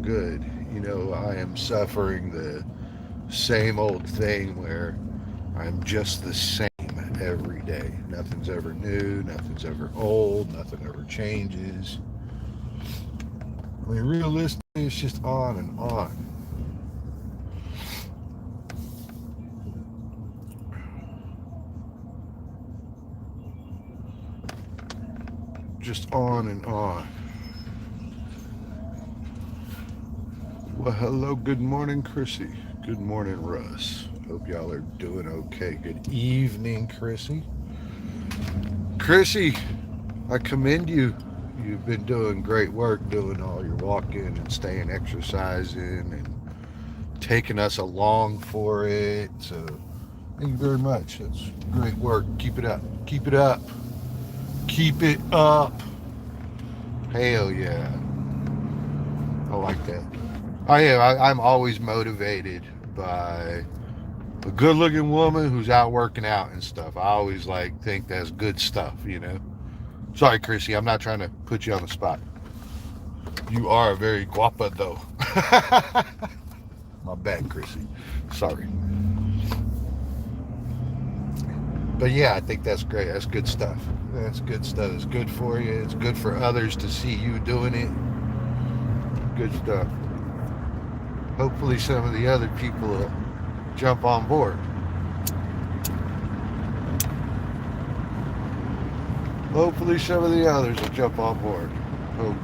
good. You know, I am suffering the same old thing where I'm just the same every day. Nothing's ever new, nothing's ever old, nothing ever changes. I mean, realistically, it's just on and on. Just on and on. Well, hello, good morning, Chrissy. Good morning, Russ. Hope y'all are doing okay. Good evening, Chrissy. Chrissy, I commend you. You've been doing great work doing all your walking and staying exercising and taking us along for it. So, thank you very much. That's great work. Keep it up. Keep it up. Keep it up. Hell yeah. I like that. I'm always motivated by a good looking woman who's out working out and stuff. I always like think that's good stuff, you know. Sorry, Chrissy, I'm not trying to put you on the spot. You are very guapa though. My bad, Chrissy. Sorry. But yeah, I think that's great. That's good stuff. That's good stuff. It's good for you. It's good for others to see you doing it. Good stuff. Hopefully some of the other people will jump on board. Hopefully some of the others will jump on board. Hope.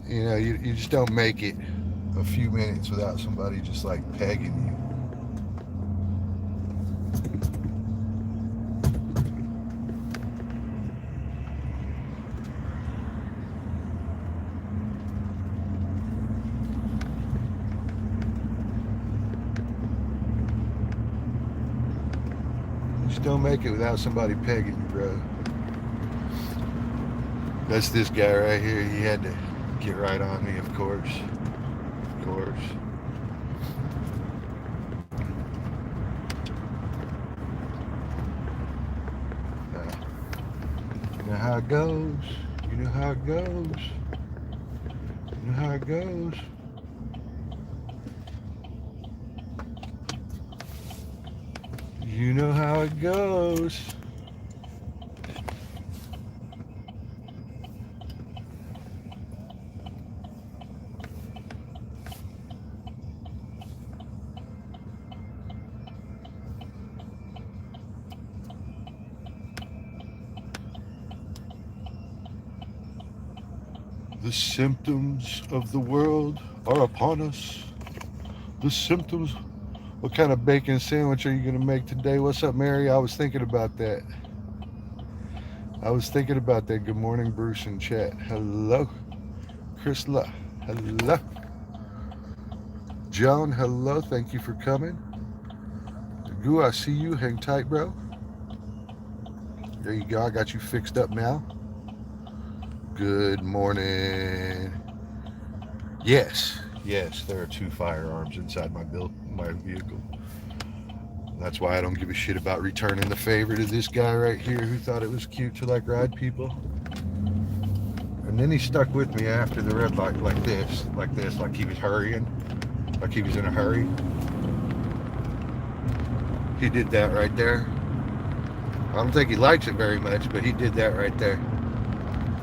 You know, you just don't make it a few minutes without somebody just like pegging you. You just don't make it without somebody pegging you, bro. That's this guy right here. He had to get right on me, of course. Of course. You know how it goes. You know how it goes. You know how it goes. You know how it goes. The symptoms of the world are upon us. The symptoms. What kind of bacon sandwich are you going to make today? What's up, Mary? I was thinking about that. I was thinking about that. Good morning, Bruce in chat. Hello. Chrisla. Hello. Joan, hello. Thank you for coming. Goo, I see you. Hang tight, bro. There you go. I got you fixed up now. Good morning. Yes, yes, there are two firearms inside my vehicle. That's why I don't give a shit about returning the favor to this guy right here who thought it was cute to like ride people. And then he stuck with me after the red light like this, like he was hurrying, like he was in a hurry. He did that right there. I don't think he likes it very much, but he did that right there.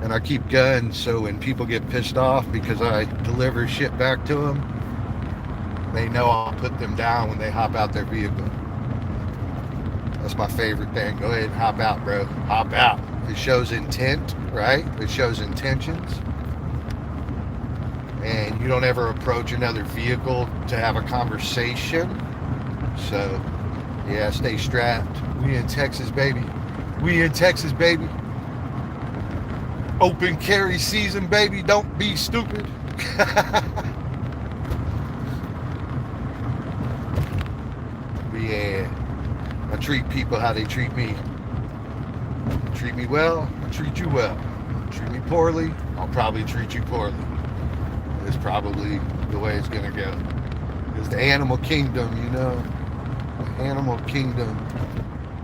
And I keep guns so when people get pissed off because I deliver shit back to them, they know I'll put them down when they hop out their vehicle. That's my favorite thing. Go ahead and hop out, bro. Hop out. It shows intent, right? It shows intentions. And you don't ever approach another vehicle to have a conversation. So, yeah, stay strapped. We in Texas, baby. We in Texas, baby. Open carry season, baby. Don't be stupid. But yeah, I treat people how they treat me. Treat me well, I treat you well. Treat me poorly, I'll probably treat you poorly. It's probably the way it's gonna go. It's the animal kingdom, you know. The animal kingdom.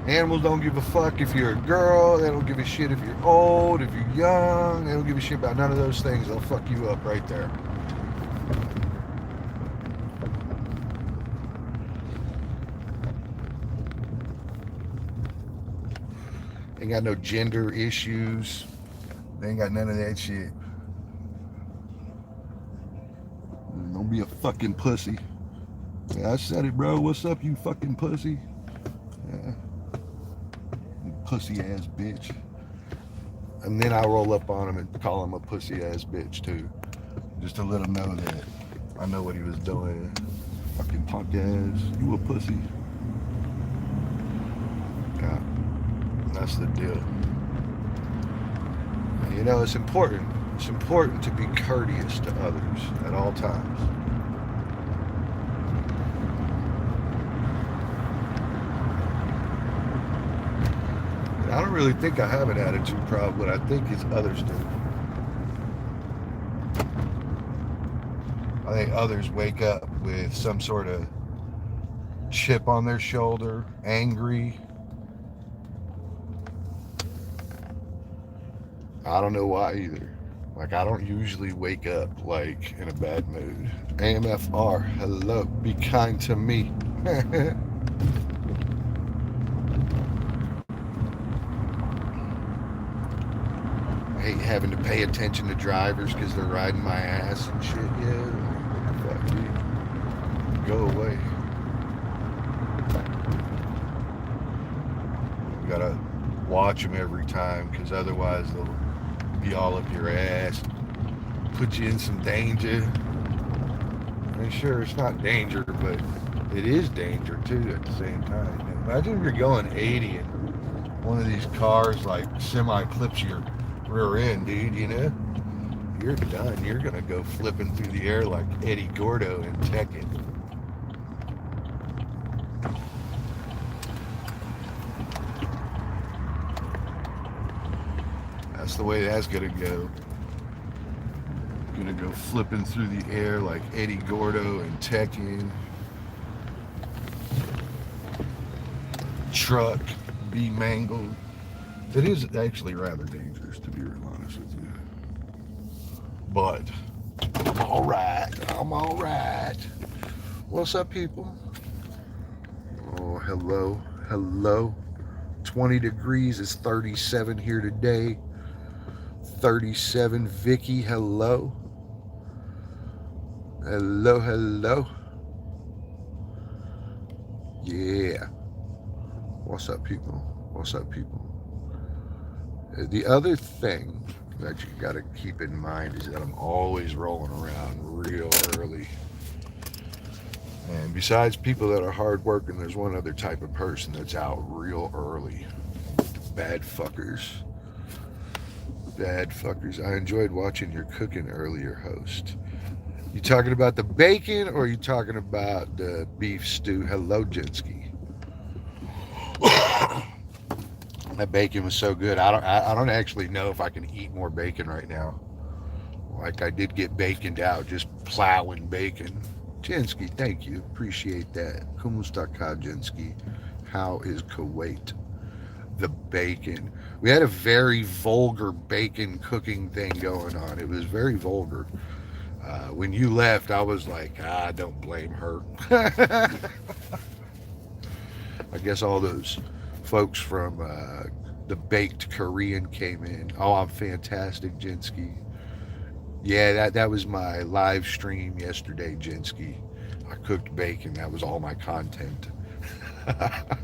Animals don't give a fuck if you're a girl. They don't give a shit if you're old, if you're young. They don't give a shit about none of those things. They'll fuck you up right there. Ain't got no gender issues. They ain't got none of that shit. Don't be a fucking pussy. Yeah, I said it, bro. What's up, you fucking pussy? Yeah. You pussy ass bitch. And then I roll up on him and call him a pussy ass bitch too. Just to let him know that I know what he was doing. Fucking punk ass. You a pussy. Yeah. That's the deal. You know, it's important. It's important to be courteous to others at all times. I don't really think I have an attitude problem, but I think it's others do. I think others wake up with some sort of chip on their shoulder, angry. I don't know why either. Like, I don't usually wake up, like, in a bad mood. AMFR, hello, be kind to me. I hate having to pay attention to drivers because they're riding my ass and shit. Yeah, fuck you. Go away. You gotta watch them every time because otherwise they'll be all up your ass, put you in some danger. And sure, it's not danger, but it is danger too at the same time. Imagine if you're going 80 and one of these cars like semi clips your rear end, dude, you know? You're done. You're gonna go flipping through the air like Eddie Gordo in Tekken. That's the way that's gonna go. Gonna go flipping through the air like Eddie Gordo and Tekken. Truck be mangled. It is actually rather dangerous, to be real honest with you. But I'm all right. I'm all right. What's up, people? Oh, hello. Hello. 20 degrees. It's 37 here today. 37. Vicky, hello. Hello, hello. Yeah. What's up, people? What's up, people? The other thing that you got to keep in mind is that I'm always rolling around real early. And besides people that are hardworking, there's one other type of person that's out real early. Bad fuckers. Bad fuckers. I enjoyed watching your cooking earlier, host. You talking about the bacon or are you talking about the beef stew? Hello, Jinsky. That bacon was so good. I don't actually know if I can eat more bacon right now. Like I did get baconed out, just plowing bacon. Jinsky, thank you. Appreciate that. Kumustaka, Jinsky. How is Kuwait? The bacon. We had a very vulgar bacon cooking thing going on. It was very vulgar. When you left, I was like, don't blame her. I guess all those folks from The baked Korean came in. Oh, I'm fantastic, Jinsky. Yeah, that was my live stream yesterday, Jinsky. I cooked bacon. That was all my content. That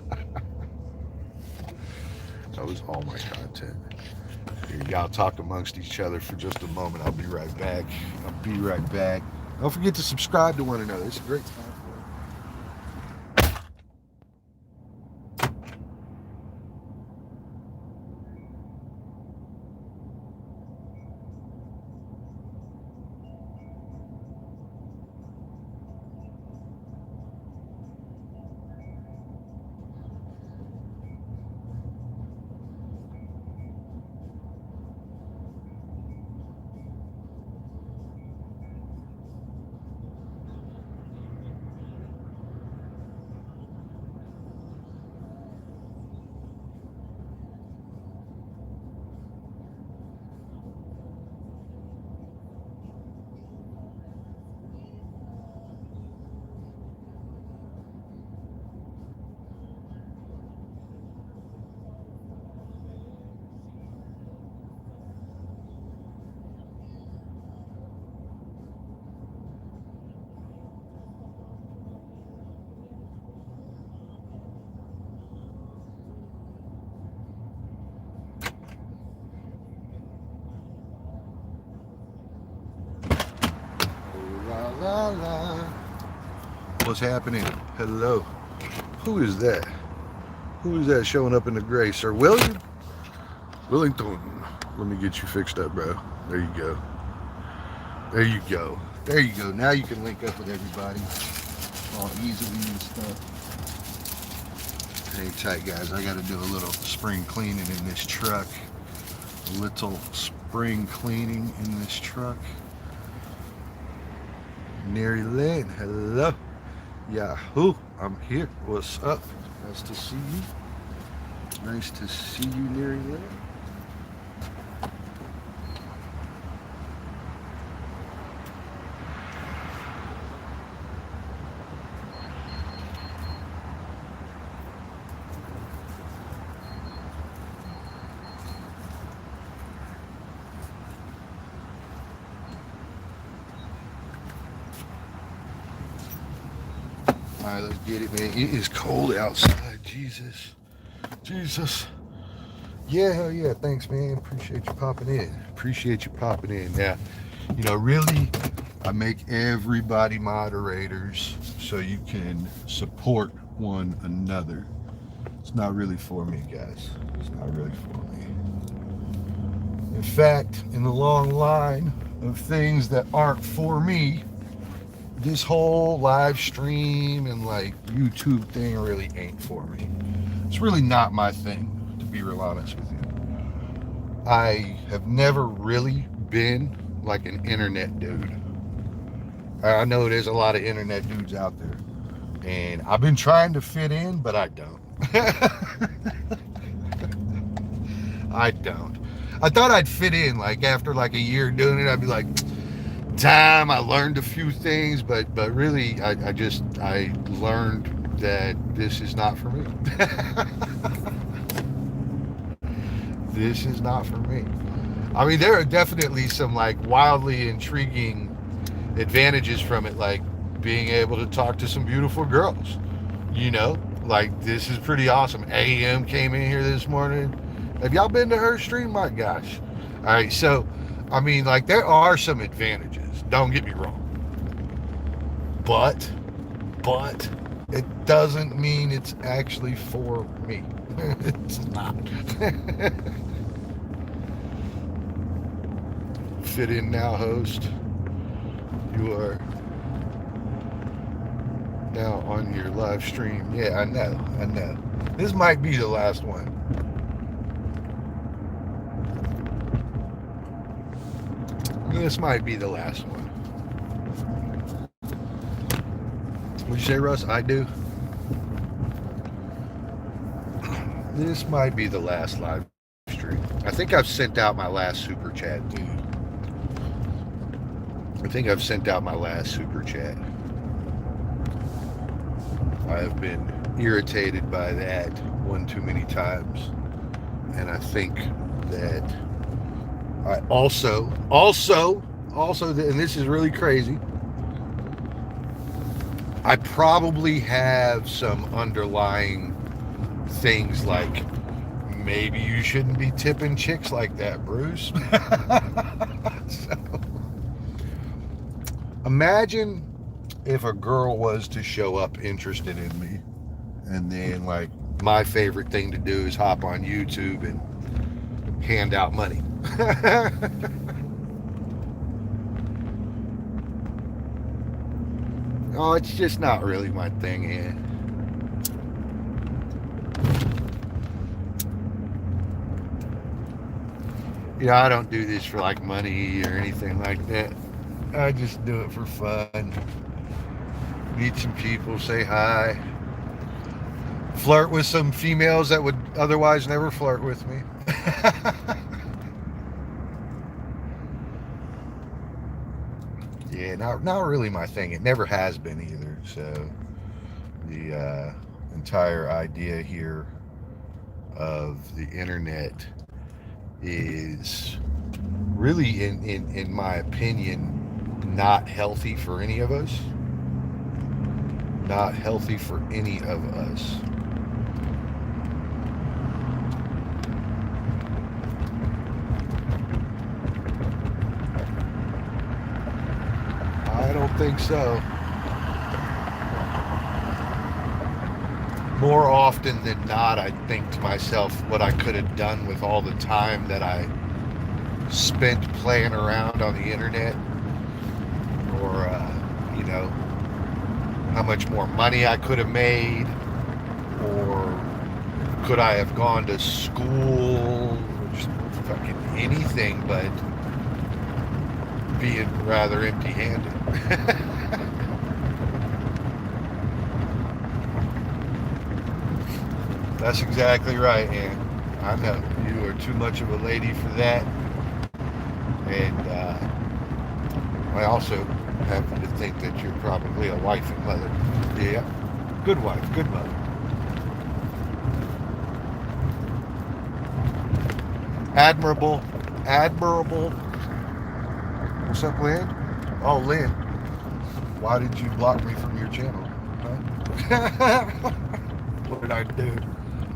was all my content. Here, y'all talk amongst each other for just a moment. I'll be right back. I'll be right back. Don't forget to subscribe to one another. It's a great time for it. La la la. What's happening? Hello. Who is that? Who is that showing up in the gray? Sir William? Willington. Let me get you fixed up, bro. There you go. There you go. There you go. Now you can link up with everybody all easily and stuff. Hang tight, guys. I got to do a little spring cleaning in this truck. A little spring cleaning in this truck. Neri Lynn, hello. Yahoo, I'm here. What's up? Nice to see you. Nice to see you, Neri Lynn. All right, let's get it, man. It is cold outside. Jesus. Jesus. Yeah, hell yeah. Thanks, man. Appreciate you popping in. Appreciate you popping in. Now, really, I make everybody moderators so you can support one another. It's not really for me, guys. It's not really for me. In fact, in the long line of things that aren't for me, this whole live stream and like YouTube thing really ain't for me. It's really not my thing, to be real honest with you. I have never really been like an internet dude. I know there's a lot of internet dudes out there, and I've been trying to fit in, but I don't. I don't. I thought I'd fit in, like after like a year doing it, I'd be like, damn, I learned a few things, but really I learned that this is not for me. This is not for me. I mean, there are definitely some like wildly intriguing advantages from it, like being able to talk to some beautiful girls, like this is pretty awesome. AM came in here this morning. Have y'all been to her stream? My gosh. All right, so I mean, like, there are some advantages, don't get me wrong, but it doesn't mean it's actually for me. It's not. Fit in now, host. You are now on your live stream. Yeah, I know. This might be the last one. This might be the last one. What'd you say, Russ? I do. This might be the last live stream. I think I've sent out my last super chat, dude. I have been irritated by that one too many times. And I think that I also, and this is really crazy, I probably have some underlying things like maybe you shouldn't be tipping chicks like that, Bruce. So, imagine if a girl was to show up interested in me, and then like my favorite thing to do is hop on YouTube and hand out money. Oh, it's just not really my thing, yeah. You know, I don't do this for like money or anything like that. I just do it for fun. Meet some people, say hi, flirt with some females that would otherwise never flirt with me. Yeah, not really my thing. It never has been either. So the entire idea here of the internet is really, in my opinion, not healthy for any of us. Not healthy for any of us. I don't think so. More often than not, I think to myself what I could have done with all the time that I spent playing around on the internet, or, you know, how much more money I could have made, or could I have gone to school, or just fucking anything but being rather empty handed. That's exactly right, Ann. I know you are too much of a lady for that, and I also happen to think that you're probably a wife and mother. Yeah, good wife, good mother. Admirable, admirable. What's up, Lynn? Oh, Lynn, why did you block me from your channel? Huh? What did I do?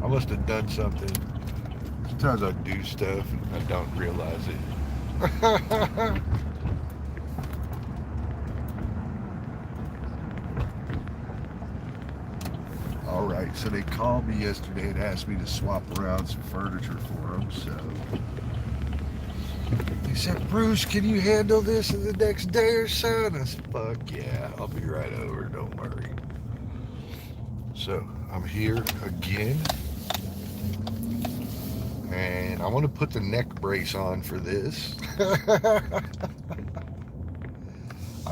I must have done something. Sometimes I do stuff and I don't realize it. All right, so they called me yesterday and asked me to swap around some furniture for them. So they said, Bruce, can you handle this in the next day or so? And I said, fuck yeah, I'll be right over, don't worry. So I'm here again, and I want to put the neck brace on for this. I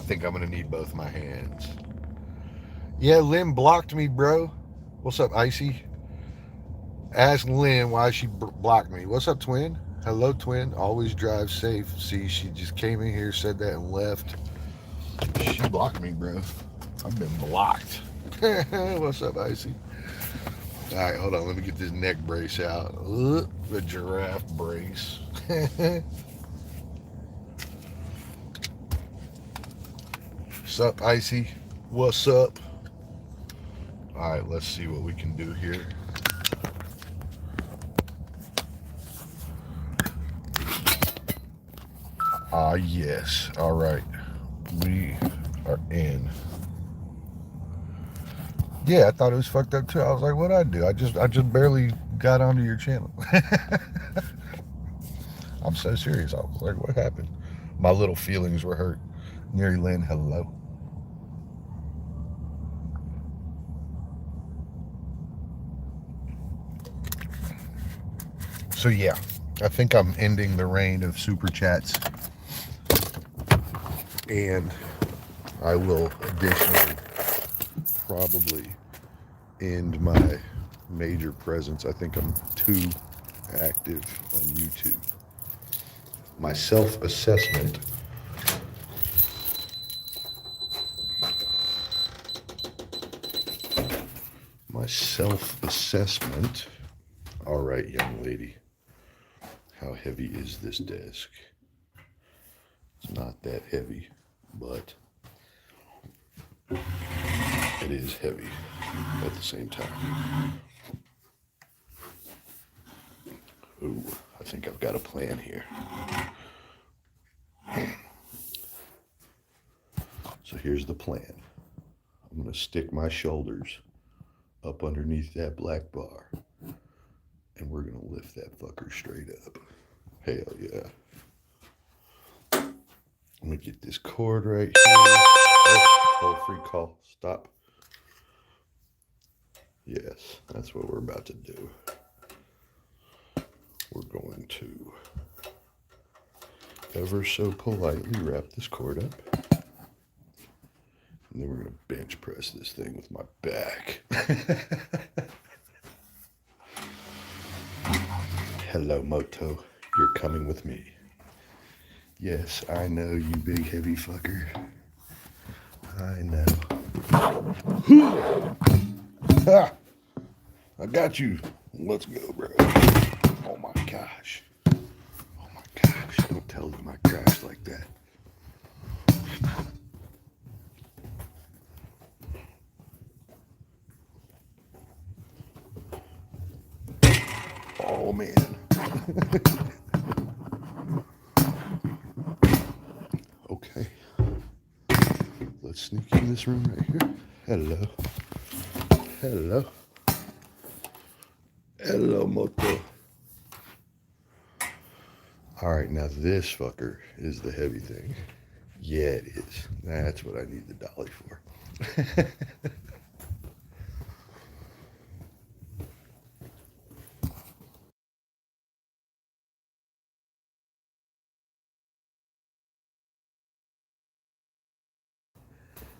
think I'm going to need both my hands. Yeah, Lynn blocked me, bro. What's up, Icy? Ask Lynn why she blocked me. What's up, Twin? Hello, Twin. Always drive safe. See, she just came in here, said that, and left. She blocked me, bro. I've been blocked. What's up, Icy? All right, hold on. Let me get this neck brace out. The giraffe brace. What's up, Icy? What's up? All right, let's see what we can do here. Ah, yes. All right. We are in. Yeah, I thought it was fucked up too. I was like, what'd I do? I just barely got onto your channel. I'm so serious. I was like, what happened? My little feelings were hurt. Mary Lynn, hello. So yeah, I think I'm ending the reign of super chats, and I will additionally probably end my major presence. I think I'm too active on YouTube. My self-assessment. My self-assessment. All right, young lady. How heavy is this desk? It's not that heavy, but it is heavy at the same time. Ooh, I think I've got a plan here. So here's the plan. I'm going to stick my shoulders up underneath that black bar, and we're going to lift that fucker straight up. Hell yeah. Let me get this cord right here. Oh, toll-free call. Stop. Yes, that's what we're about to do. We're going to ever so politely wrap this cord up. And then we're going to bench press this thing with my back. Hello, Moto. You're coming with me. Yes, I know, you big heavy fucker. I know. Ha! I got you. Let's go, bro. Oh my gosh. Oh my gosh. Don't tell them I crashed like that. Oh man. Okay. Let's sneak in this room right here. Hello. Hello. Hello, Moto. All right, now this fucker is the heavy thing. Yeah, it is. That's what I need the dolly for.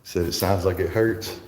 Said it sounds like it hurts.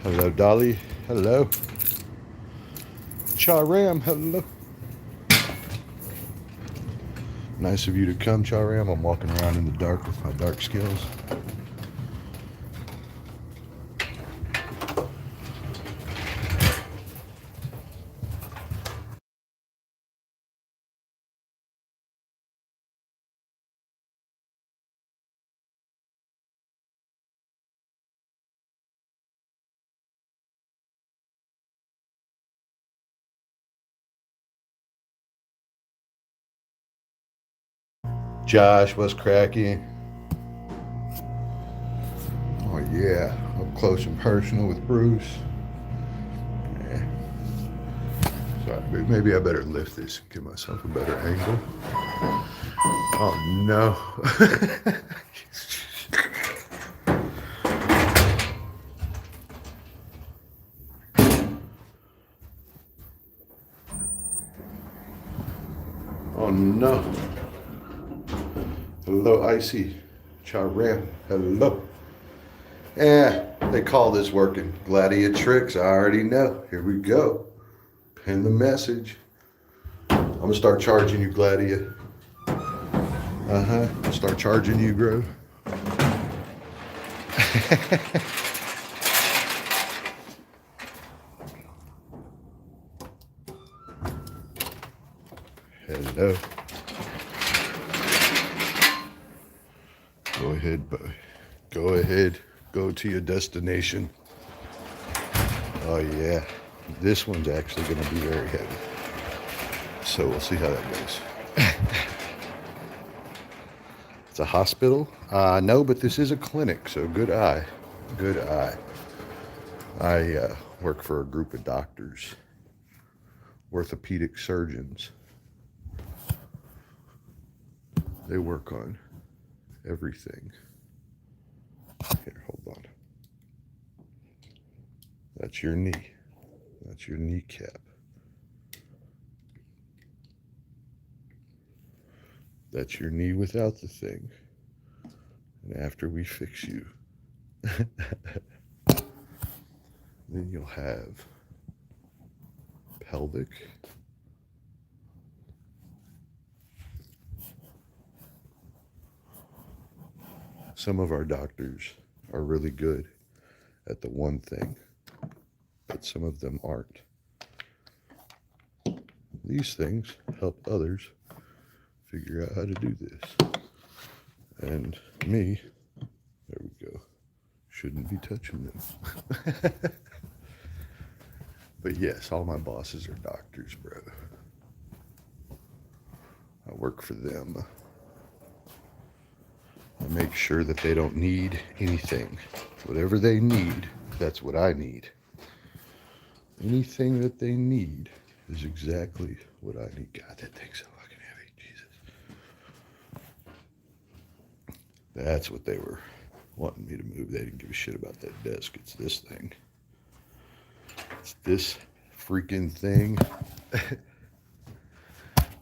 Hello, Dolly. Hello. Charam, hello. Nice of you to come, Charam. I'm walking around in the dark with my dark skills. Josh, what's cracking? Oh yeah, up close and personal with Bruce. Yeah. So maybe I better lift this and give myself a better angle. Oh no. Oh no. Hello, Icy. Charam. Hello. Yeah, they call this working. Gladiatrix, I already know. Here we go. Pin the message. I'm gonna start charging you, Gladia. I'll start charging you, bro. Hello. Go ahead, boy. Go ahead. Go to your destination. Oh yeah. This one's actually going to be very heavy. So we'll see how that goes. It's a hospital? No, but this is a clinic, so good eye. Good eye. I work for a group of doctors, orthopedic surgeons. They work on everything. Here, hold on. That's your knee. That's your kneecap. That's your knee without the thing. And after we fix you, then you'll have pelvic, some of our doctors are really good at the one thing, but some of them aren't. These things help others figure out how to do this. And me, there we go, shouldn't be touching them. But yes, all my bosses are doctors, bro. I work for them. I make sure that they don't need anything. Whatever they need, that's what I need. Anything that they need is exactly what I need. God, that thing's so fucking heavy. Jesus. That's what they were wanting me to move. They didn't give a shit about that desk. It's this thing. It's this freaking thing.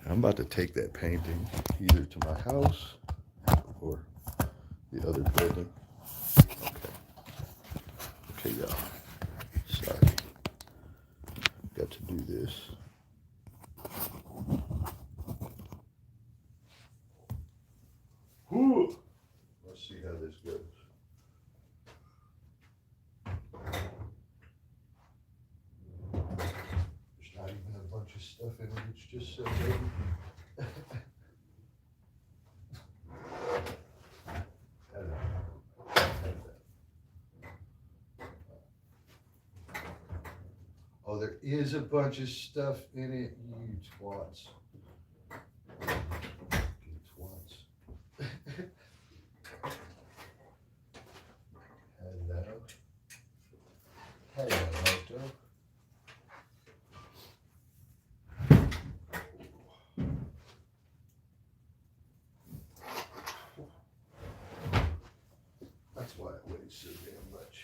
I'm about to take that painting either to my house or the other building. Okay, y'all. Sorry. Got to do this. Whew. Let's see how this goes. There's not even a bunch of stuff in it. It's just so heavy. Oh, there is a bunch of stuff in it, you twats. You twats. Hello. Hello, Moto. That's why it weighs so damn much.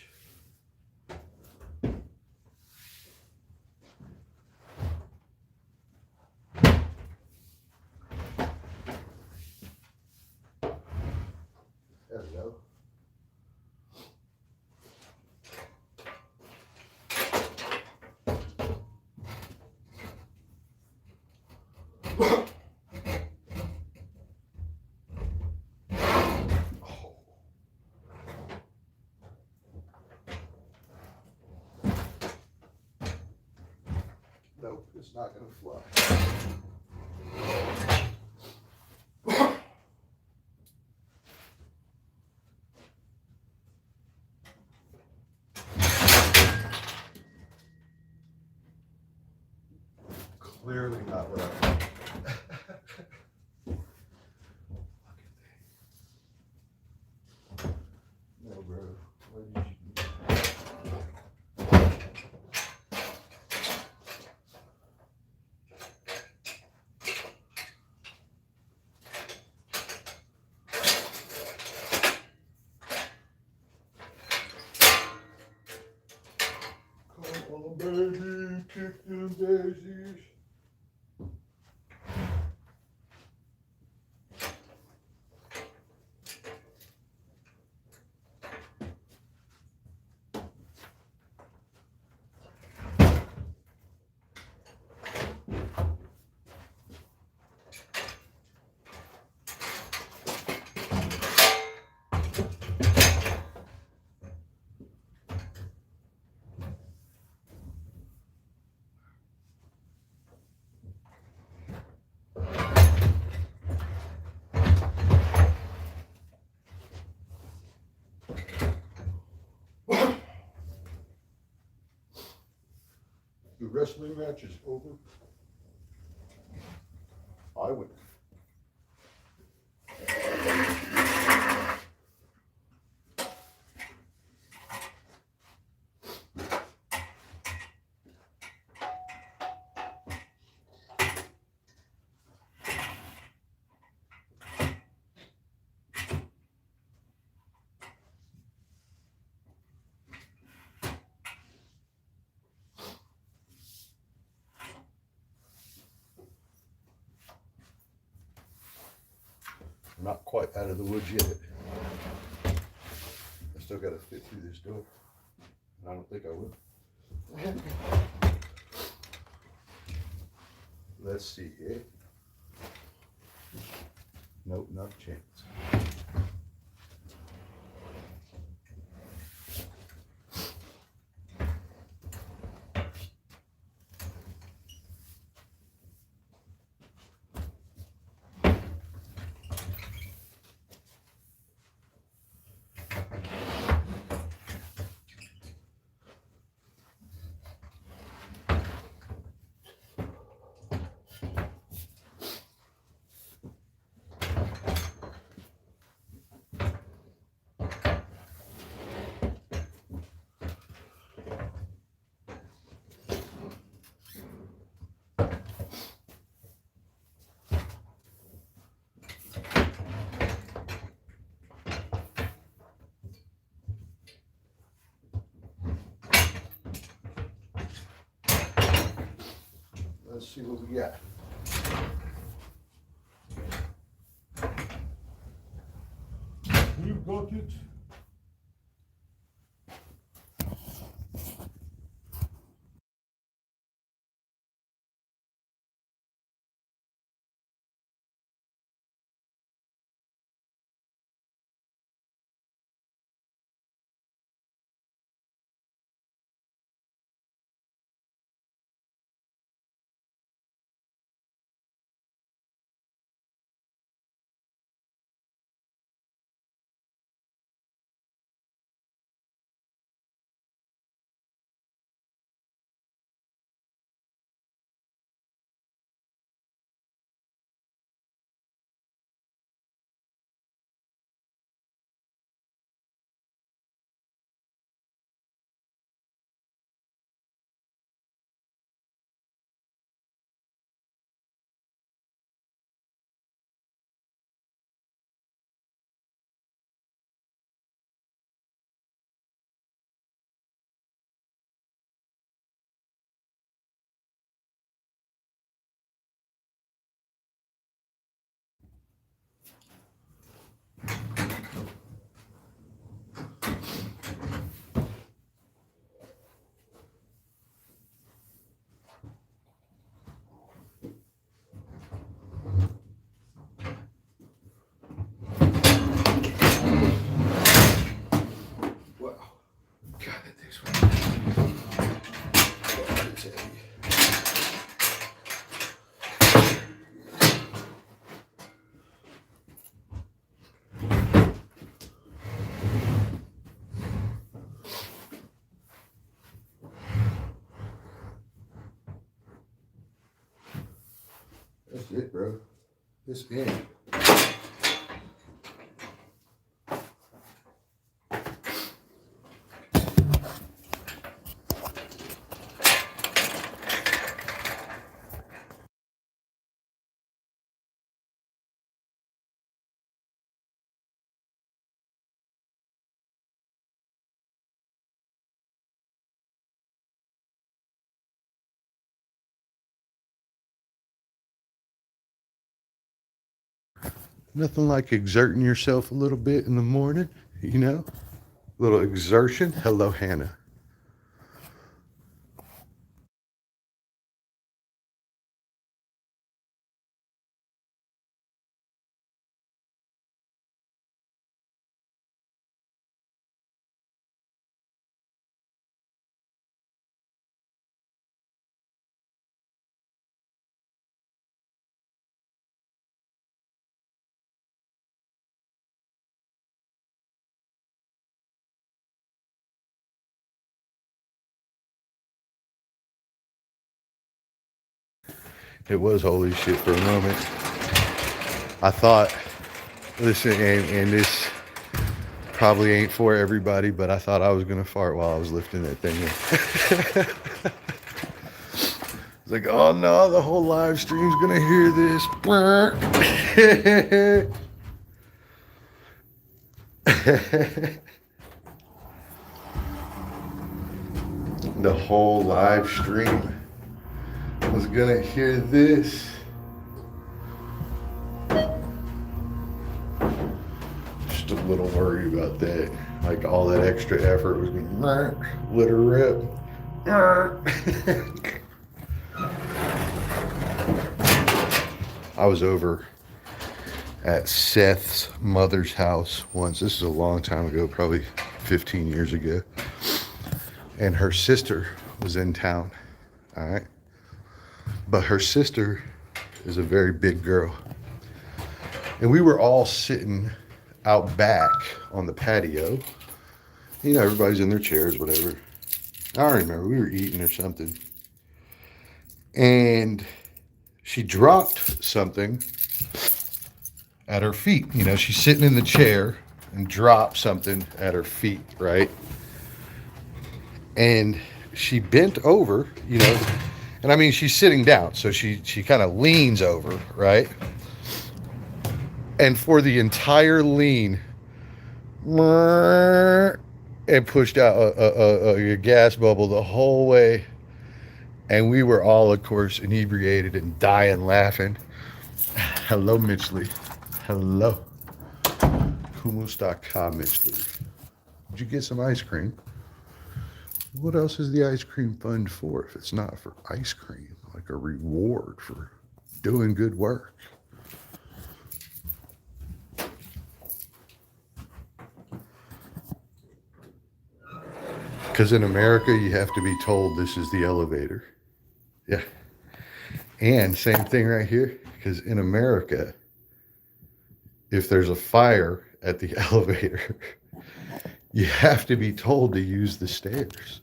There we go. Nope, it's not going to fly. Clearly not what I want. No, bro. What did you do? Come on, baby, kick them daisies. The wrestling match is over. I win. I'm not quite out of the woods yet. I still got to fit through this door. And I don't think I will. Let's see here. Nope, not a chance. Let's see what we got. You got it. That's it, bro. This in. Nothing like exerting yourself a little bit in the morning, you know? A little exertion. Hello, Hannah. It was holy shit for a moment. I thought, listen, and this probably ain't for everybody, but I thought I was gonna fart while I was lifting that thing in. It's like, oh no, the whole live stream's gonna hear this. The whole live stream was gonna hear this. a little worried about that. Like all that extra effort was going to let her rip. I was over at Seth's mother's house once. This is a long time ago, probably 15 years ago. And her sister was in town. All right. But her sister is a very big girl. And we were all sitting out back on the patio. You know, everybody's in their chairs, whatever. I don't remember. We were eating or something. And she dropped something at her feet. You know, she's sitting in the chair and dropped something at her feet, right? And she bent over, you know, and I mean, she's sitting down, so she kind of leans over, right? And for the entire lean, and pushed out a gas bubble the whole way. And we were all, of course, inebriated and dying laughing. Hello, Mitchley. Hello. Humus.com, Mitchley. Did you get some ice cream? What else is the ice cream fund for if it's not for ice cream? Like a reward for doing good work. Because in America, you have to be told this is the elevator. Yeah. And same thing right here. Because in America, if there's a fire at the elevator, you have to be told to use the stairs.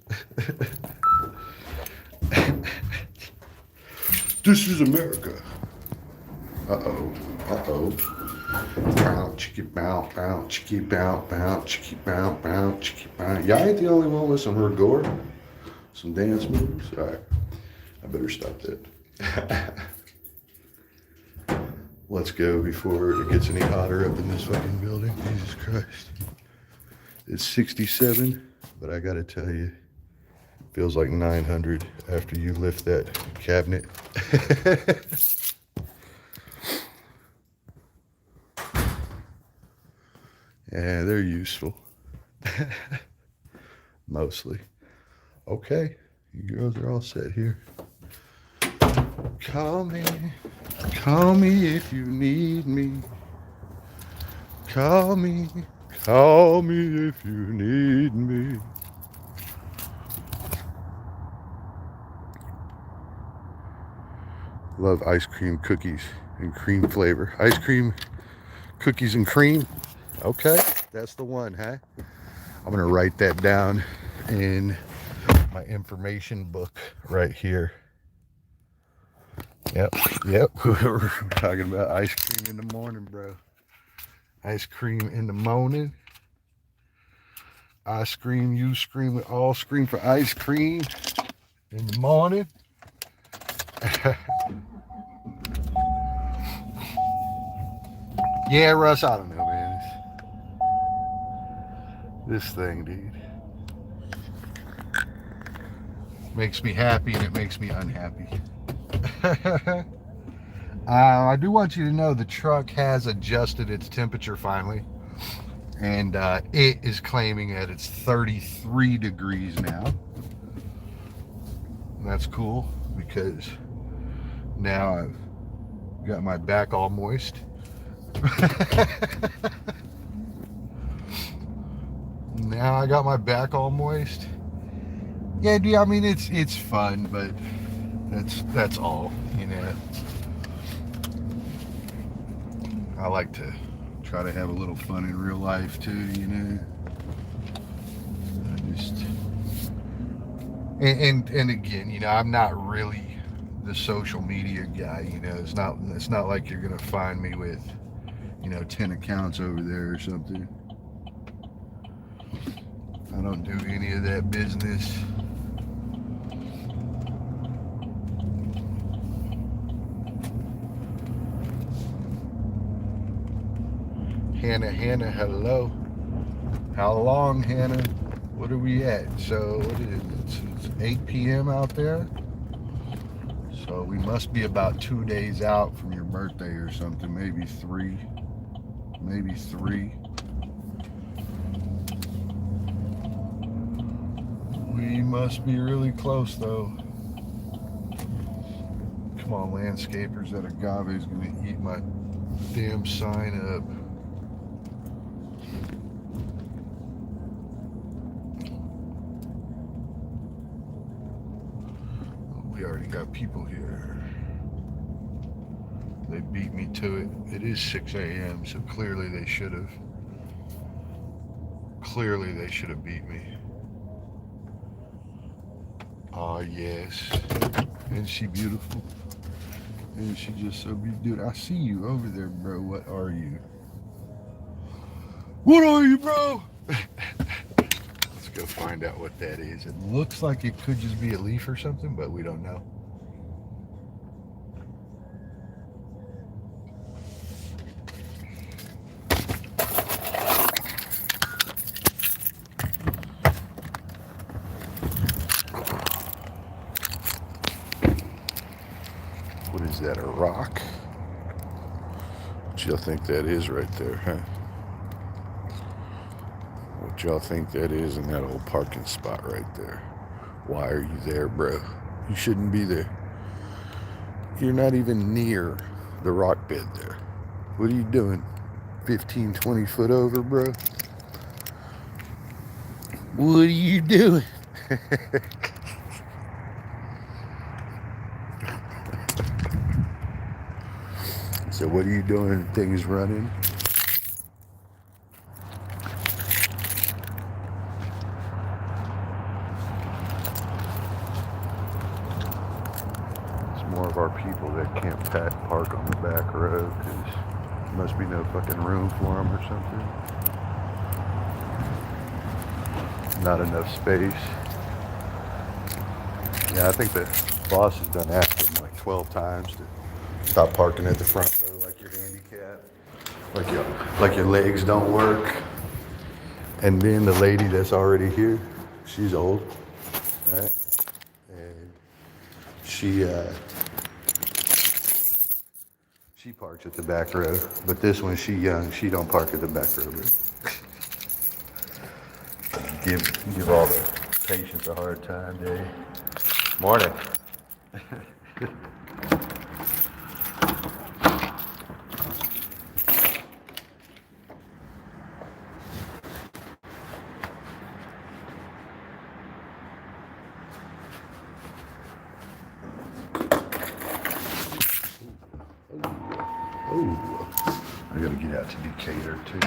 This is America. Uh-oh. Uh-oh. Bow, chicky, bow, bow, chicky, bow, bow, chicky, bow, bow, chicky, bow. Y'all ain't the only one with some rigor, some dance moves. All right, I better stop that. Let's go before it gets any hotter up in this fucking building. Jesus Christ. It's 67, but I gotta tell you, it feels like 900 after you lift that cabinet. Yeah, they're useful. Mostly. Okay, you girls are all set here. Call me if you need me. Call me if you need me. Love ice cream, cookies, and cream flavor. Ice cream, cookies, and cream. Okay, that's the one, huh? I'm gonna write that down in my information book right here. Yep. We're talking about ice cream in the morning, bro. Ice cream in the morning. I scream, you scream, we all scream for ice cream in the morning. Yeah, Russ, I don't know, man. This thing, dude, makes me happy and it makes me unhappy. I do want you to know the truck has adjusted its temperature finally, and it is claiming that it's 33 degrees now. And that's cool because now I've got my back all moist. Now I got my back all moist. Yeah, dude, I mean it's fun, but that's all, you know. I like to try to have a little fun in real life too, you know. I just and again, you know, I'm not really the social media guy, you know. It's not like you're gonna find me with, you know, 10 accounts over there or something. I don't do any of that business. Hannah, hello. How long, Hannah? What are we at? So, what is it? It's 8 p.m. out there. So, we must be about 2 days out from your birthday or something. Maybe three. We must be really close though. Come on, landscapers, that agave's gonna eat my damn sign up. Oh, we already got people here. They beat me to it. It is 6 a.m., so clearly they should have. Clearly they should have beat me. Oh, yes. Isn't she beautiful? Isn't she just so beautiful? Dude, I see you over there, bro. What are you? What are you, bro? Let's go find out what that is. It looks like it could just be a leaf or something, but we don't know. What is that, a rock? What y'all think that is right there, huh? What y'all think that is in that old parking spot right there? Why are you there, bro? You shouldn't be there. You're not even near the rock bed there. What are you doing? 15, 20 foot over, bro? What are you doing? So what are you doing? Things running? It's more of our people that can't park on the back road because there must be no fucking room for them or something. Not enough space. Yeah, I think the boss has done asked them like 12 times to stop parking at the front row like you're handicapped, like your legs don't work. And then the lady that's already here, she's old, right? And she parks at the back row, but this one, she young, she don't park at the back row. Give all the patients a hard time, Dave. Morning. Oh, I gotta get out to Decatur too.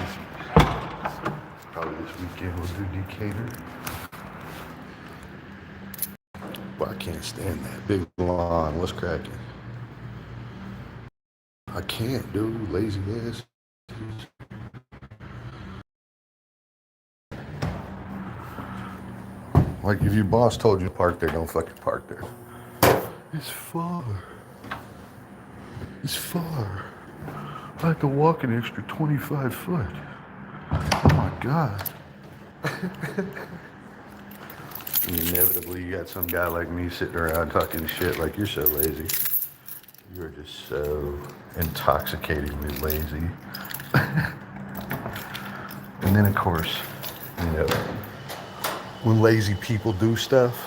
Probably this weekend we'll do Decatur. Well, I can't stand that big lawn. What's cracking? I can't, dude. Lazy ass. Like if your boss told you to park there, don't fucking park there. It's far. It's far. I have to walk an extra 25 foot. Oh my God. And inevitably, you got some guy like me sitting around talking shit like you're so lazy. You're just so intoxicatingly lazy. And then, of course, you know, when lazy people do stuff,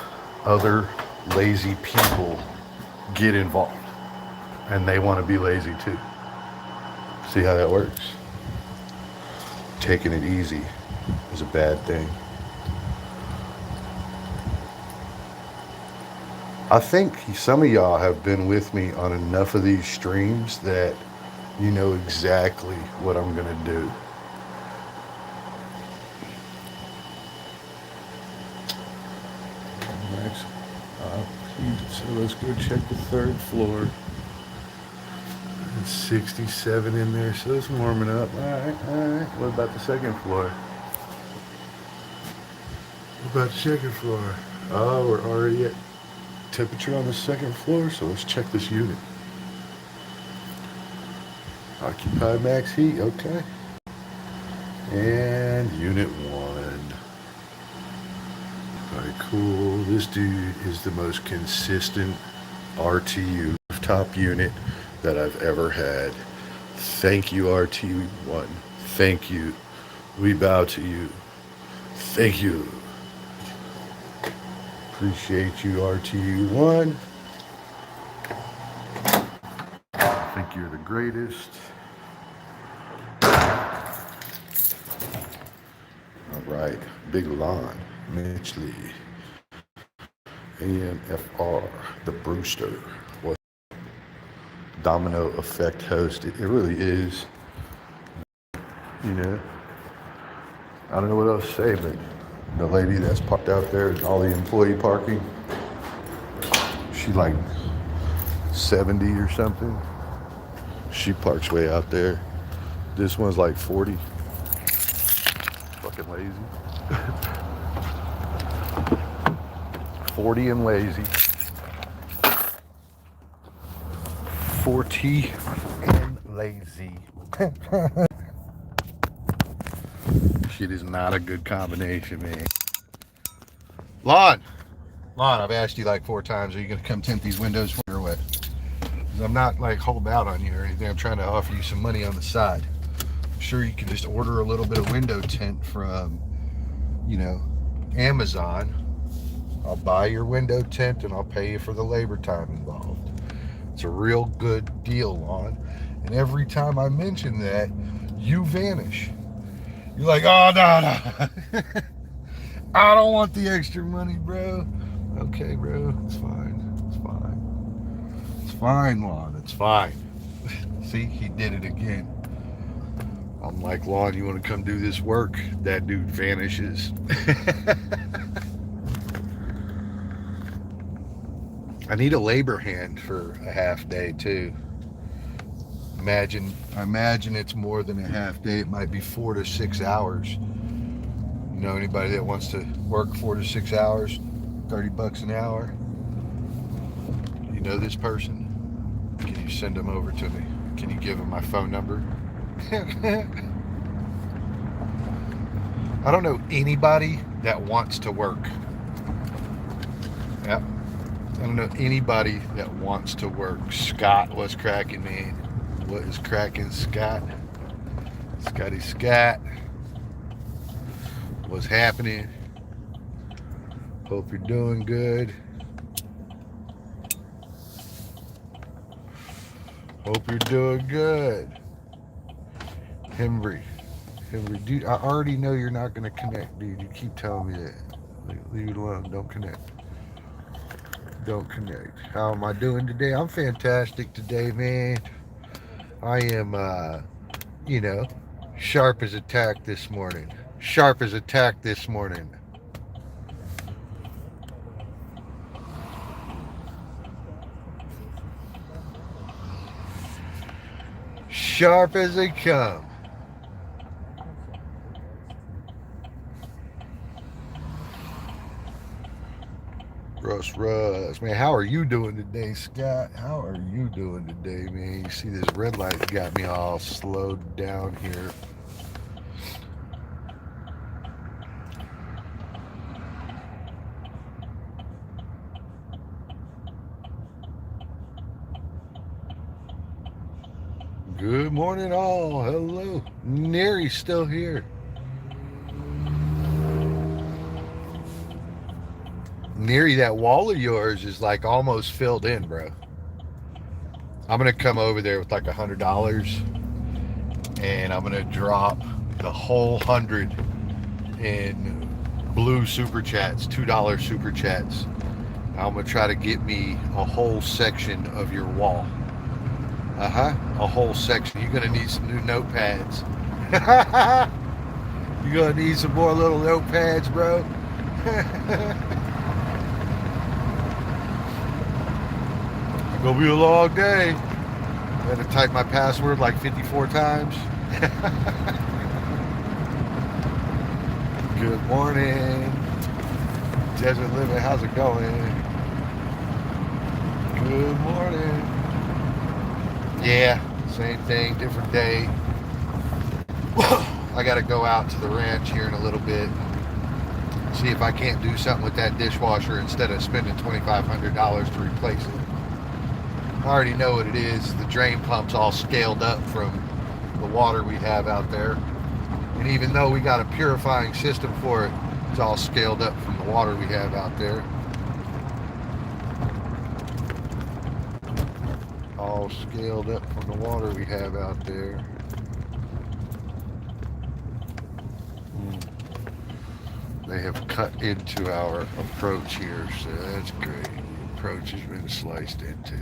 other lazy people get involved. And they want to be lazy too. See how that works? Taking it easy is a bad thing. I think some of y'all have been with me on enough of these streams that you know exactly what I'm gonna do. So let's go check the third floor. It's 67 in there, so it's warming up. All right. What about the second floor? What about the second floor? Oh, we're already at temperature on the second floor, so let's check this unit. Occupy max heat, okay. And unit 1. Alright, cool. This dude is the most consistent RTU top unit that I've ever had. Thank you, RT1. Thank you. We bow to you. Thank you. Appreciate you, RTU1. I think you're the greatest. All right, Big Lon, Mitchley, ANFR, the Brewster, was Domino Effect host. It really is, you know. I don't know what else to say, but the lady that's parked out there, all the employee parking, she like 70 or something. She parks way out there. This one's like 40. Fucking lazy. 40 and lazy. 40 and lazy. Shit is not a good combination, man. Lon, I've asked you like 4 times, are you gonna come tint these windows for me or what? I'm not like holding out on you or anything. I'm trying to offer you some money on the side. I'm sure you can just order a little bit of window tint from, you know, Amazon. I'll buy your window tint and I'll pay you for the labor time involved. It's a real good deal, Lon. And every time I mention that, you vanish. You're like, oh, no. I don't want the extra money, bro. Okay, bro. It's fine. It's fine. It's fine, Lon. It's fine. See, he did it again. I'm like, Lon, you want to come do this work? That dude vanishes. I need a labor hand for a half day, too. I imagine it's more than a half day. It might be 4 to 6 hours. You know anybody that wants to work 4 to 6 hours, $30 an hour? You know this person? Can you send them over to me? Can you give them my phone number? I don't know anybody that wants to work. Yep. I don't know anybody that wants to work. Scott, what's cracking, man? What is cracking, Scott? Scotty Scott. What's happening? Hope you're doing good. Hope you're doing good. Henry, dude, I already know you're not going to connect, dude. You keep telling me that. Leave it alone. Don't connect. Don't connect. How am I doing today? I'm fantastic today, man. I am, you know, sharp as a tack this morning. Sharp as a tack this morning. Sharp as they come. Russ. Man, how are you doing today, Scott? How are you doing today, man? You see this red light got me all slowed down here. Good morning, all. Hello. Nery's still here. Neary, that wall of yours is like almost filled in, bro. I'm gonna come over there with like $100 and I'm gonna drop the whole 100 in blue super chats, $2 super chats. I'm gonna try to get me a whole section of your wall. A whole section. You're gonna need some new notepads. You're gonna need some more little notepads, bro. It's gonna be a long day. I had to type my password like 54 times. Good morning. Desert Living, how's it going? Good morning. Yeah, same thing, different day. I gotta go out to the ranch here in a little bit. See if I can't do something with that dishwasher instead of spending $2,500 to replace it. I already know what it is. The drain pump's all scaled up from the water we have out there. And even though we got a purifying system for it, it's all scaled up from the water we have out there. all scaled up from the water we have out there. They have cut into our approach here, so that's great. The approach has been sliced into.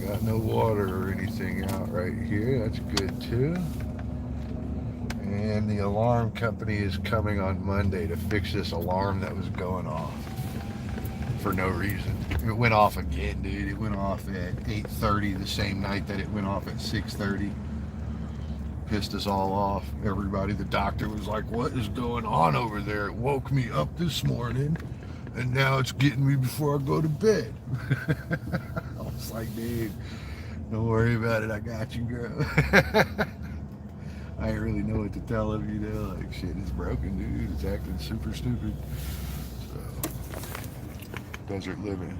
Got no water or anything out right here. That's good too. And the alarm company is coming on Monday to fix this alarm that was going off for no reason. It went off again, dude. It went off at 8:30 the same night that it went off at 6:30. Pissed us all off. Everybody, the doctor was like, what is going on over there? It woke me up this morning, and now it's getting me before I go to bed. I was like, dude, don't worry about it. I got you, girl. I ain't really know what to tell him, you know. Like, shit, it's broken, dude. It's acting super stupid. So, desert living.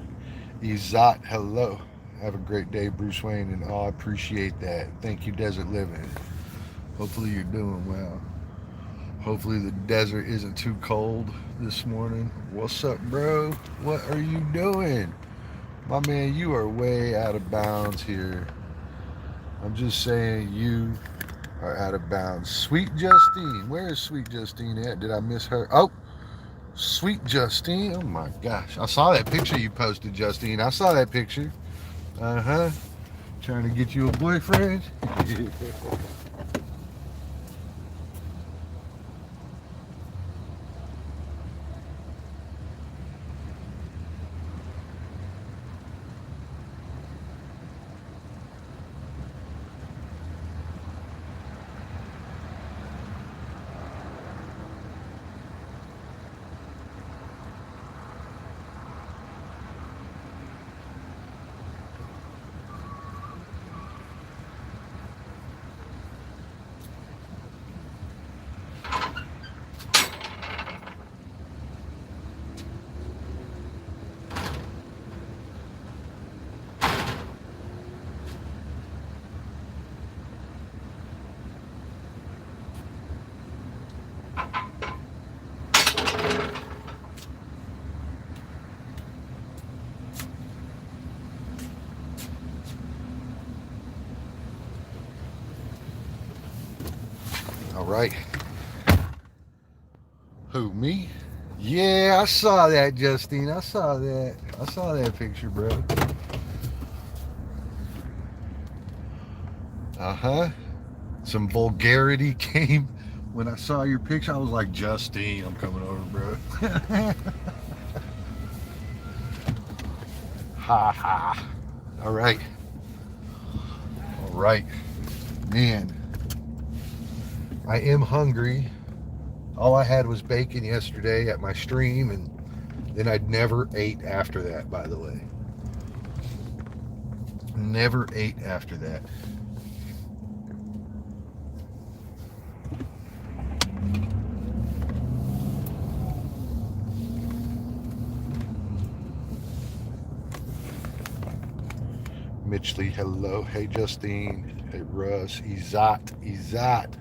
Izat, hello. Have a great day, Bruce Wayne, and I appreciate that. Thank you, Desert Living. Hopefully you're doing well. Hopefully the desert isn't too cold this morning. What's up, bro? What are you doing? My man, you are way out of bounds here. I'm just saying you are out of bounds. Sweet Justine. Where is Sweet Justine at? Did I miss her? Oh, Sweet Justine. Oh my gosh. I saw that picture you posted, Justine. I saw that picture. Uh-huh. Trying to get you a boyfriend? All right. Who, me? Yeah, I saw that, Justine. I saw that. I saw that picture, bro. Uh-huh. Some vulgarity came when I saw your picture. I was like, Justine, I'm coming over, bro. Ha ha. All right. All right. Man, I am hungry. All I had was bacon yesterday at my stream, and then I never ate after that, by the way. Never ate after that. Mitchley, hello. Hey, Justine. Hey, Russ. Izat.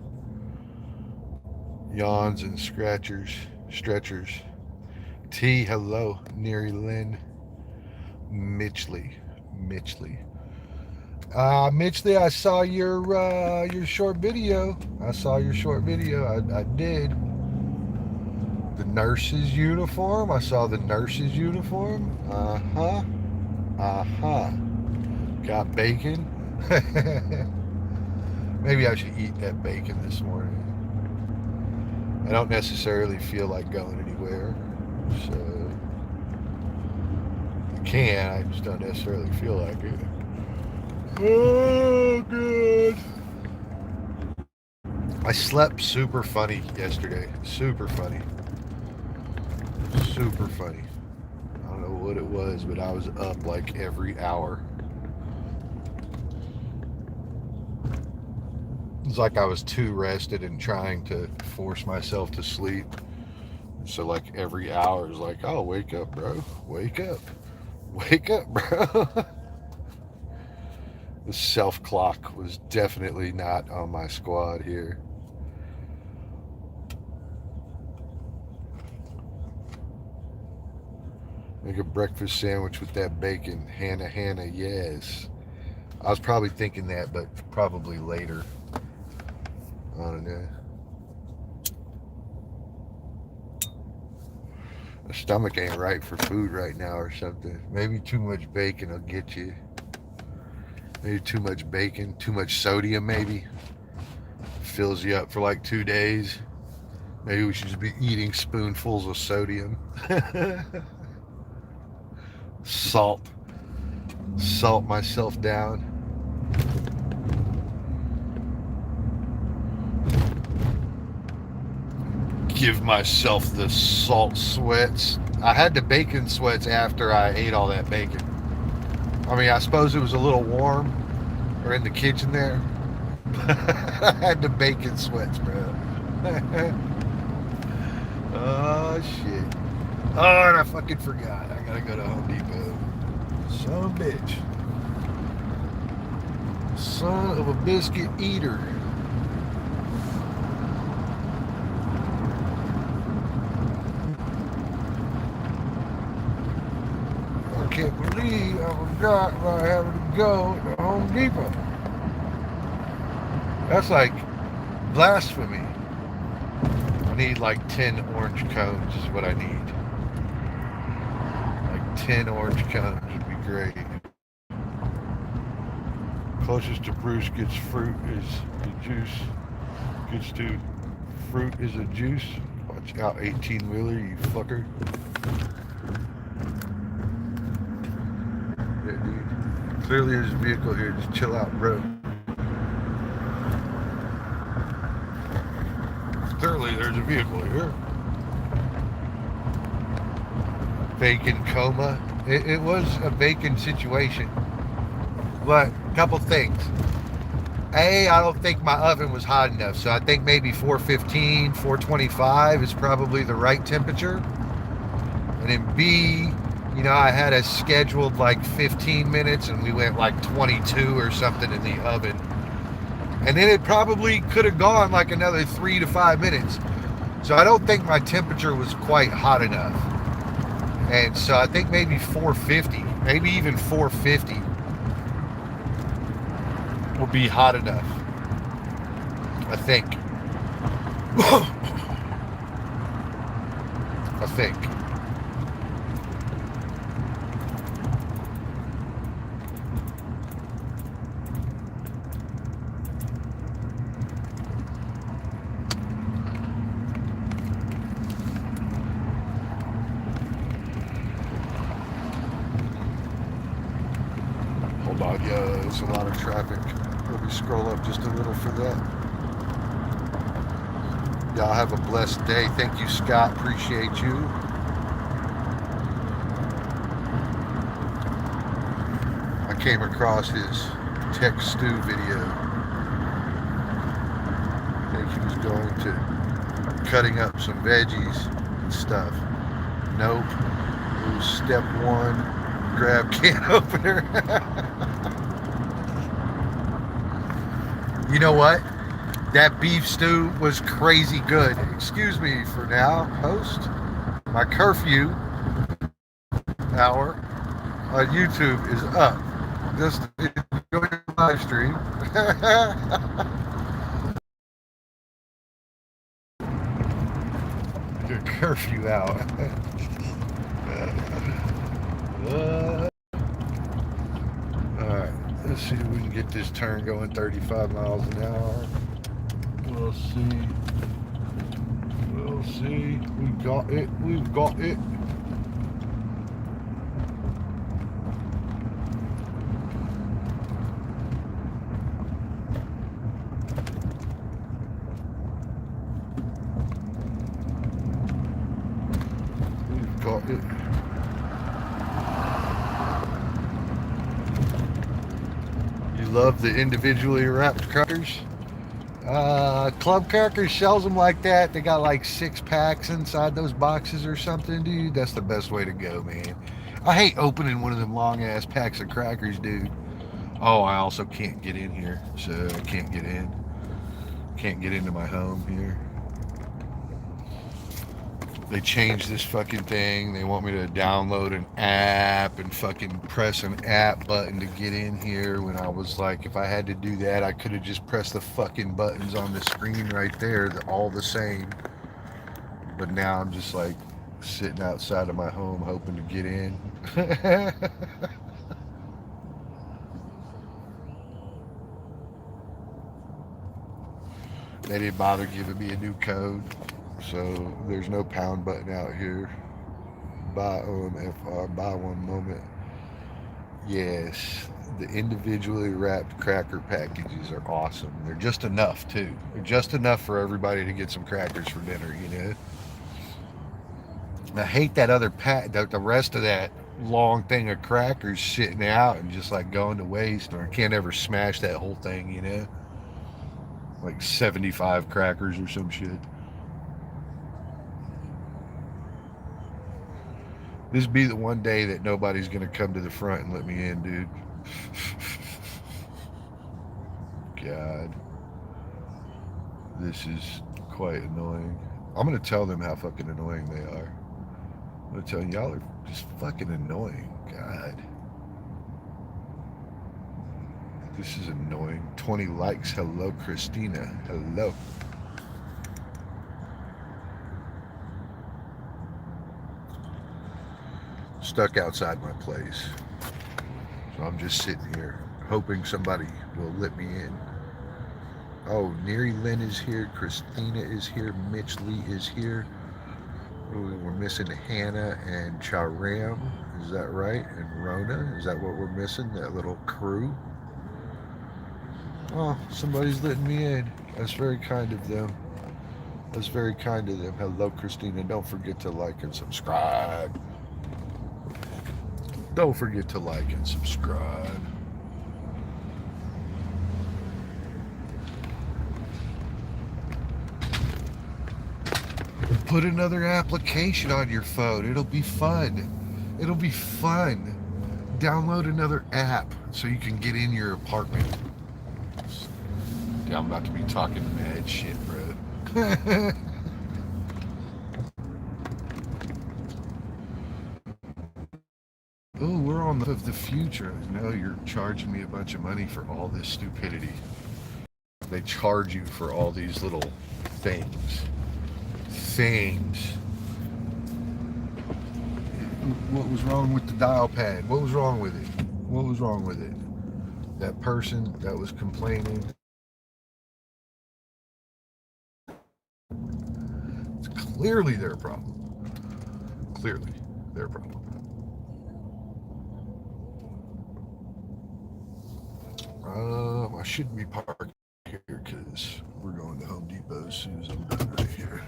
Yawns and stretchers. T, hello. Neri Lynn. Mitchley. Mitchley, I saw your short video. I did. The nurse's uniform. I saw the nurse's uniform. Got bacon. Maybe I should eat that bacon this morning. I don't necessarily feel like going anywhere, so I can. I just don't necessarily feel like it. Oh, good. I slept super funny yesterday. Super funny. I don't know what it was, but I was up like every hour. It's like I was too rested and trying to force myself to sleep. So like every hour is like, oh, wake up, bro. Wake up, bro. The self clock was definitely not on my squad here. Make a breakfast sandwich with that bacon. Hannah, yes. I was probably thinking that, but probably later. I don't know. The stomach ain't right for food right now or something. Maybe too much bacon will get you. Maybe too much bacon, too much sodium maybe. Fills you up for like 2 days. Maybe we should just be eating spoonfuls of sodium. Salt. Salt myself down. Give myself the salt sweats. I had the bacon sweats after I ate all that bacon. I mean, I suppose it was a little warm or in the kitchen there. I had the bacon sweats, bro. Oh, shit. Oh, and I fucking forgot. I gotta go to Home Depot. Son of a bitch. Son of a biscuit eater. I can't believe I forgot about having to go to Home Depot. That's like blasphemy. I need like 10 orange cones is what I need. Like 10 orange cones would be great. Closest to Bruce gets fruit is the juice. Gets to fruit is a juice. Watch out, 18-wheeler, you fucker. Yeah, dude. Clearly there's a vehicle here. Just chill out, bro. Clearly there's a vehicle here. Bacon coma. It was a bacon situation. But a couple things. A, I don't think my oven was hot enough, so I think maybe 415, 425 is probably the right temperature. And then B, you know, I had a scheduled like 15 minutes and we went like 22 or something in the oven. And then it probably could have gone like another 3 to 5 minutes. So I don't think my temperature was quite hot enough. And so I think maybe 450, maybe even 450 will be hot enough. I think. I think. Hold on, yeah, there's a lot of traffic. Let me scroll up just a little for that. Y'all have a blessed day. Thank you, Scott. Appreciate you. I came across his Tech Stew video. I think he was going to cutting up some veggies and stuff. Nope. It was step one. Grab can opener. You know what? That beef stew was crazy good. Excuse me for now, host. My curfew hour on YouTube is up. Just enjoy the live stream. Your curfew hour. Alright, let's see if we can get this turn going 35 miles an hour. We'll see. We'll see. We got it. We've got it. We've got it. You love the individually wrapped crackers? Club Crackers sells them like that. They got like 6 packs inside those boxes or something, dude. That's the best way to go, man. I hate opening one of them long ass packs of crackers, dude. Oh, I also can't get in here, so I can't get in. Can't get into my home here. They changed this fucking thing. They want me to download an app and fucking press an app button to get in here, when I was like, if I had to do that, I could have just pressed the fucking buttons on the screen right there, all the same. But now I'm just like sitting outside of my home hoping to get in. They didn't bother giving me a new code, so there's no pound button out here. Buy OMFR, buy one moment. Yes, the individually wrapped cracker packages are awesome. They're just enough too. They're just enough for everybody to get some crackers for dinner. I hate that other pack, the rest of that long thing of crackers sitting out and just like going to waste, or I can't ever smash that whole thing. Like 75 crackers or some shit. This be the one day that nobody's gonna come to the front and let me in, dude. God, this is quite annoying. I'm gonna tell them how fucking annoying they are. I'm gonna tell y'all are just fucking annoying. God, this is annoying. 20 likes. Hello, Christina. Hello. Stuck outside my place. So I'm just sitting here hoping somebody will let me in. Oh, Neri Lynn is here. Christina is here. Mitch Lee is here. We're missing Hannah and Charam. Is that right? And Rona. Is that what we're missing? That little crew? Oh, somebody's letting me in. That's very kind of them. That's very kind of them. Hello, Christina. Don't forget to like and subscribe. Don't forget to like and subscribe. Put another application on your phone. It'll be fun. It'll be fun. Download another app so you can get in your apartment. Yeah, I'm about to be talking mad shit, bro. Oh, we're on the future. No, you're charging me a bunch of money for all this stupidity. They charge you for all these little things. Things. What was wrong with the dial pad? What was wrong with it? What was wrong with it? That person that was complaining. It's clearly their problem. Clearly their problem. I shouldn't be parked here because we're going to Home Depot as soon as I'm done right here.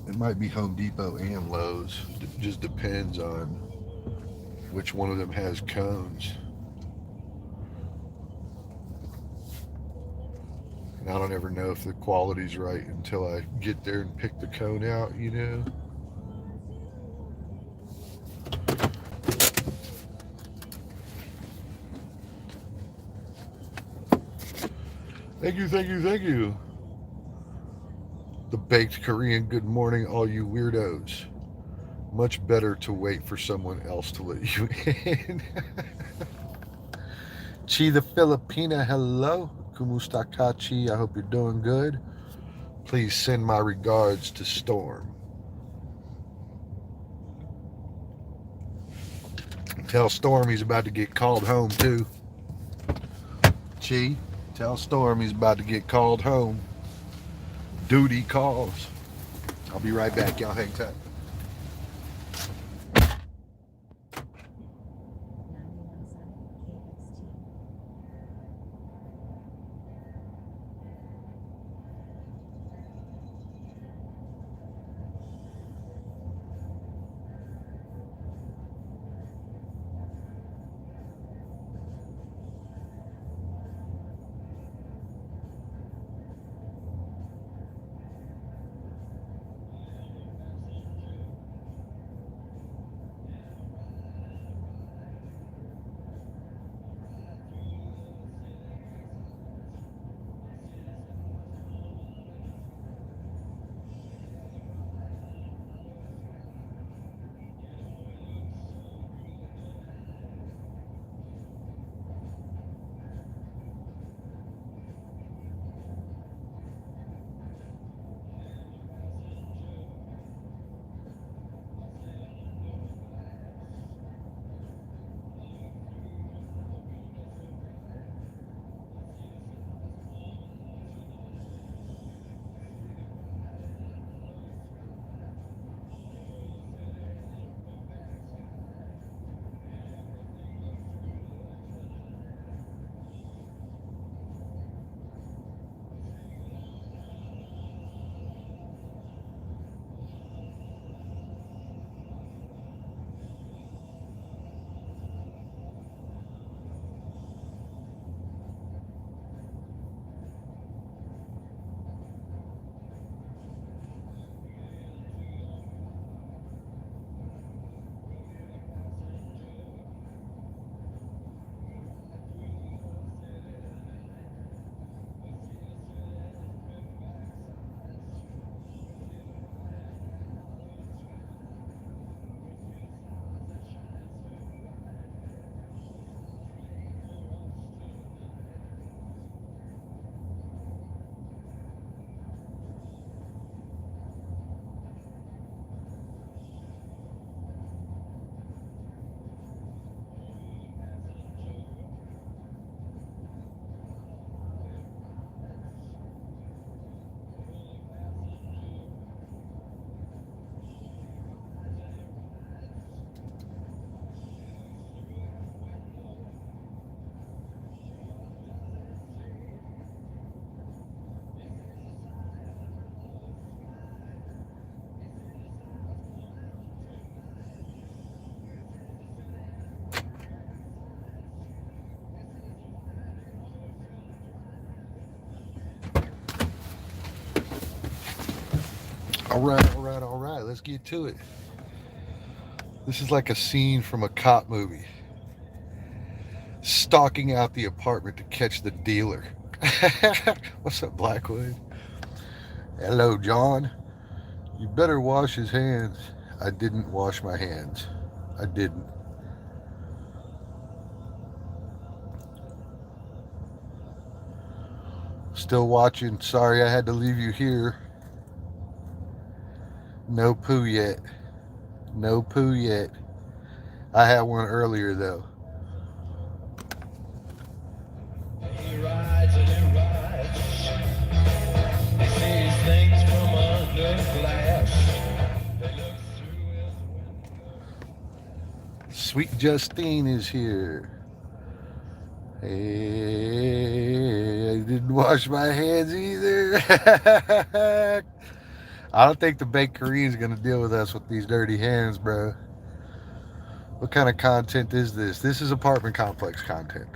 It might be Home Depot and Lowe's. It just depends on which one of them has cones. And I don't ever know if the quality's right until I get there and pick the cone out. Thank you, thank you, thank you. The baked Korean, good morning, all you weirdos. Much better to wait for someone else to let you in. Chi the Filipina, hello. Kumusta ka, Chi? I hope you're doing good. Please send my regards to Storm. Tell Storm he's about to get called home, too. Chi, tell Storm he's about to get called home. Duty calls. I'll be right back. Y'all hang tight. All right, all right, all right. Let's get to it. This is like a scene from a cop movie. Stalking out the apartment to catch the dealer. What's up, Blackwood? Hello, John. You better wash his hands. I didn't wash my hands. I didn't. Still watching. Sorry I had to leave you here. No poo yet. No poo yet. I had one earlier though. He rides and he rides. He sees things from under glass. Sweet Justine is here. Hey, I didn't wash my hands either. I don't think the baked Korean's gonna deal with us with these dirty hands, bro. What kind of content is this? This is apartment complex content.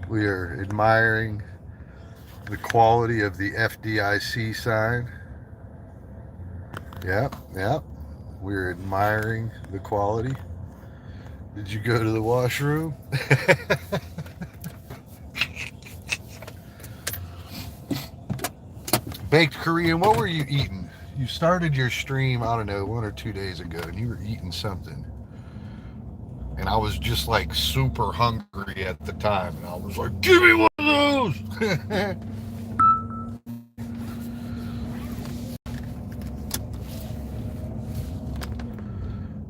We are admiring the quality of the FDIC sign. Yep, yep. We're admiring the quality. Did you go to the washroom? Baked Korean, what were you eating? You started your stream, I don't know, 1 or 2 days ago, and you were eating something. And I was just like super hungry at the time. And I was like, give me one of those!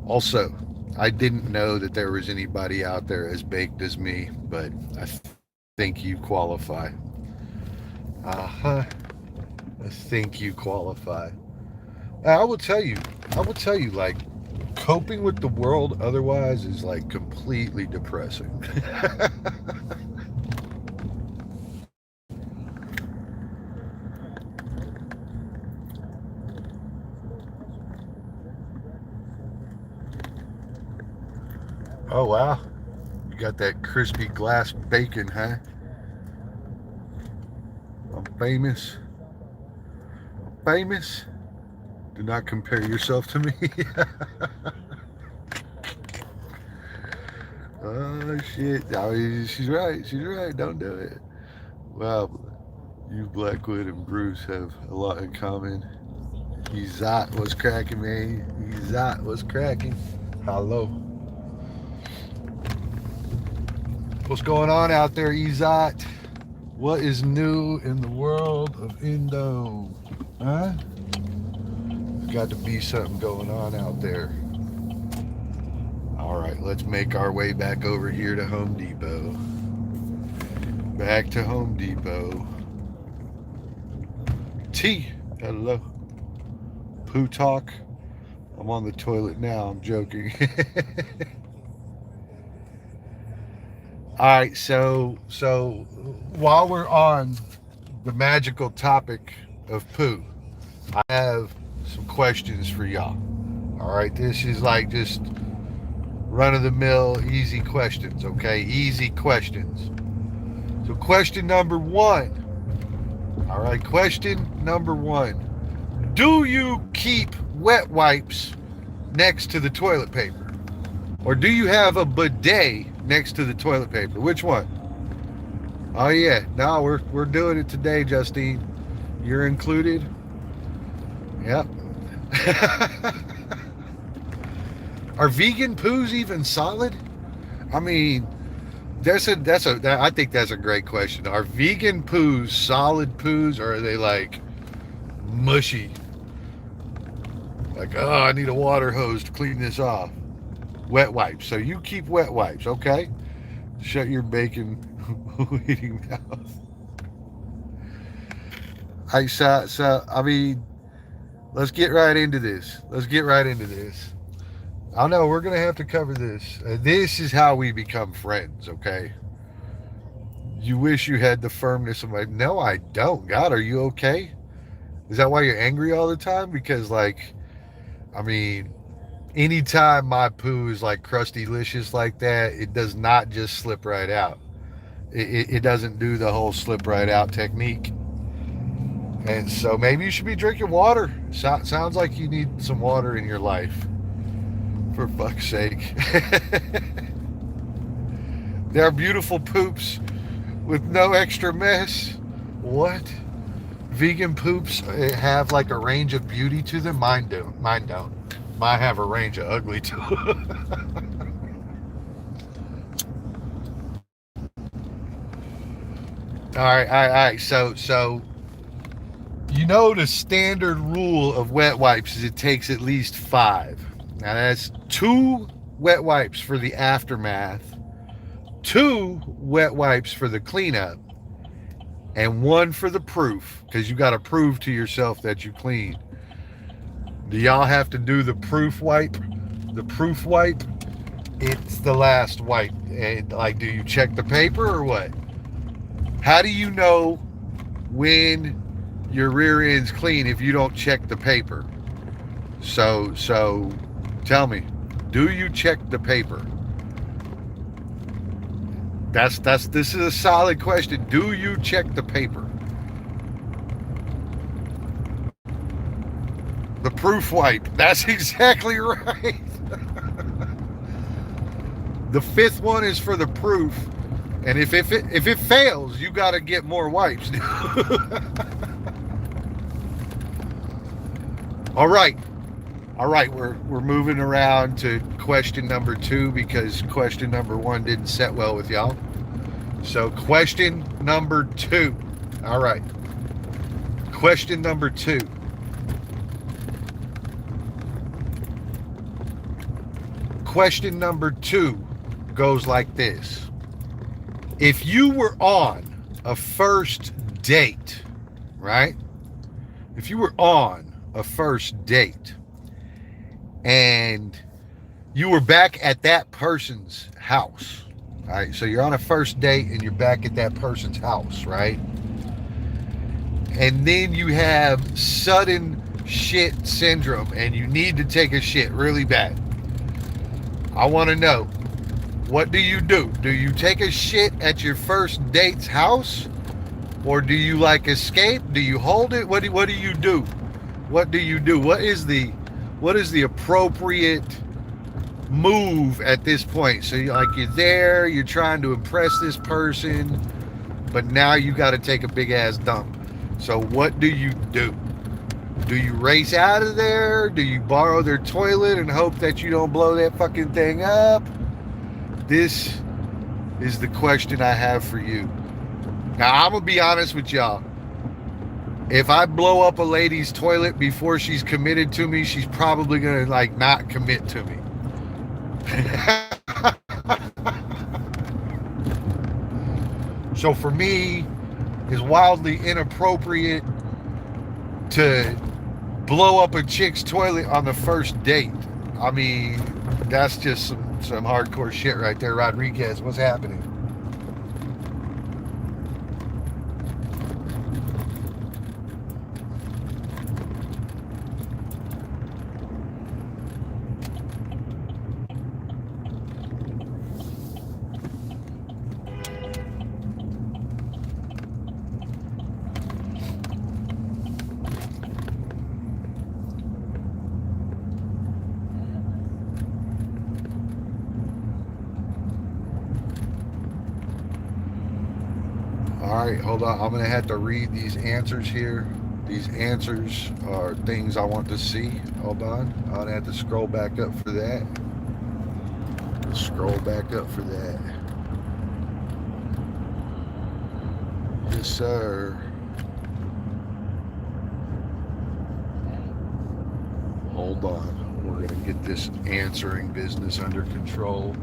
Also, I didn't know that there was anybody out there as baked as me, but I think you qualify. I think you qualify. I will tell you, like, coping with the world otherwise is like completely depressing. Oh wow, you got that crispy glass bacon, huh? I'm famous. Famous? Do not compare yourself to me. Oh shit! I mean, she's right. She's right. Don't do it. Wow, you Blackwood and Bruce have a lot in common. Izat was cracking, man. Izat was cracking. Hello. What's going on out there, Izat? What is new in the world of Indo? Huh? There's got to be something going on out there. All right, let's make our way back over here to Home Depot. Back to Home Depot. T, hello. Poo talk. I'm on the toilet now. I'm joking. All right, so while we're on the magical topic of poo, I have some questions for y'all. All right, this is like just run-of-the-mill, easy questions, okay? Easy questions. So question number one. All right, question number one. Do you keep wet wipes next to the toilet paper? Or do you have a bidet next to the toilet paper? Which one? Oh yeah, no, we're doing it today, Justine. You're included. Yep. Are vegan poos even solid? I mean, I think that's a great question. Are vegan poos solid poos, or are they like mushy? Like, oh, I need a water hose to clean this off. Wet wipes. So you keep wet wipes, okay? Shut your bacon eating mouth. I mean, let's get right into this. I know we're gonna have to cover this. This is how we become friends, okay? You wish you had the firmness of my. No, I don't. God, are you okay? Is that why you're angry all the time? Because, like, I mean, anytime my poo is like crusty-licious like that, it does not just slip right out. It doesn't do the whole slip right out technique. And so maybe you should be drinking water. Sounds like you need some water in your life. For fuck's sake. There are beautiful poops with no extra mess. What? Vegan poops have like a range of beauty to them? Mine don't. Mine don't. Mine have a range of ugly to them. All right. So you know the standard rule of wet wipes is it takes at least 5. Now that's 2 wet wipes for the aftermath, 2 wet wipes for the cleanup, and 1 for the proof, because you got to prove to yourself that you clean. Do y'all have to do the proof wipe? The proof wipe, it's the last wipe. And like, do you check the paper or what? How do you know when your rear end's clean if you don't check the paper? So tell me, do you check the paper? This is a solid question. Do you check the paper? The proof wipe. That's exactly right. The 5th one is for the proof. And if it fails, you got to get more wipes. All right, we're moving around to question number 2 because question number 1 didn't set well with y'all. So question number 2. All right. Question number 2. Question number 2 goes like this. If you were on a first date, right? If you were on a first date and you were back at that person's house, right? So you're on a first date and you're back at that person's house, right? And then you have sudden shit syndrome and you need to take a shit really bad. I want to know, what do you do? Do you take a shit at your first date's house? Or do you like escape? Do you hold it? What do you do? What do you do? What is the appropriate move at this point? So you're there, you're trying to impress this person, but now you got to take a big ass dump. So what do you do? Do you race out of there? Do you borrow their toilet and hope that you don't blow that fucking thing up? This is the question I have for you. Now, I'm going to be honest with y'all. If I blow up a lady's toilet before she's committed to me, she's probably going to not commit to me. So for me, it's wildly inappropriate to blow up a chick's toilet on the first date. I mean, that's just some hardcore shit right there. Rodriguez, what's happening? All right, hold on. I'm going to have to read these answers here. These answers are things I want to see. Hold on. I'm going to have to scroll back up for that. Scroll back up for that. Yes, sir. Hold on. We're going to get this answering business under control.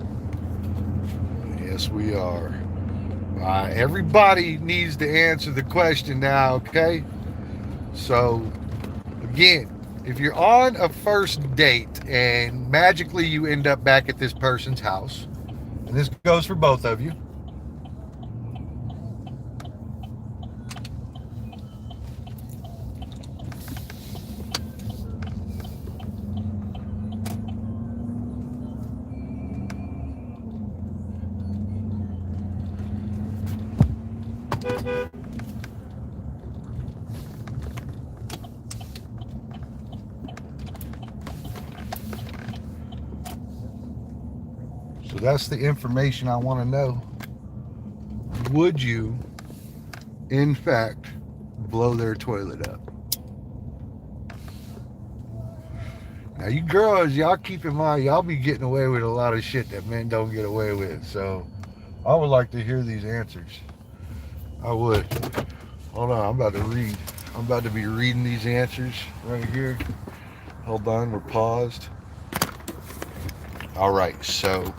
Yes, we are. Everybody needs to answer the question now, okay? So, again, if you're on a first date and magically you end up back at this person's house, and this goes for both of you, that's the information I want to know. Would you, in fact, blow their toilet up? Now, you girls, y'all keep in mind, y'all be getting away with a lot of shit that men don't get away with. So, I would like to hear these answers. I would. Hold on, I'm about to read. I'm about to be reading these answers right here. Hold on, we're paused. All right, so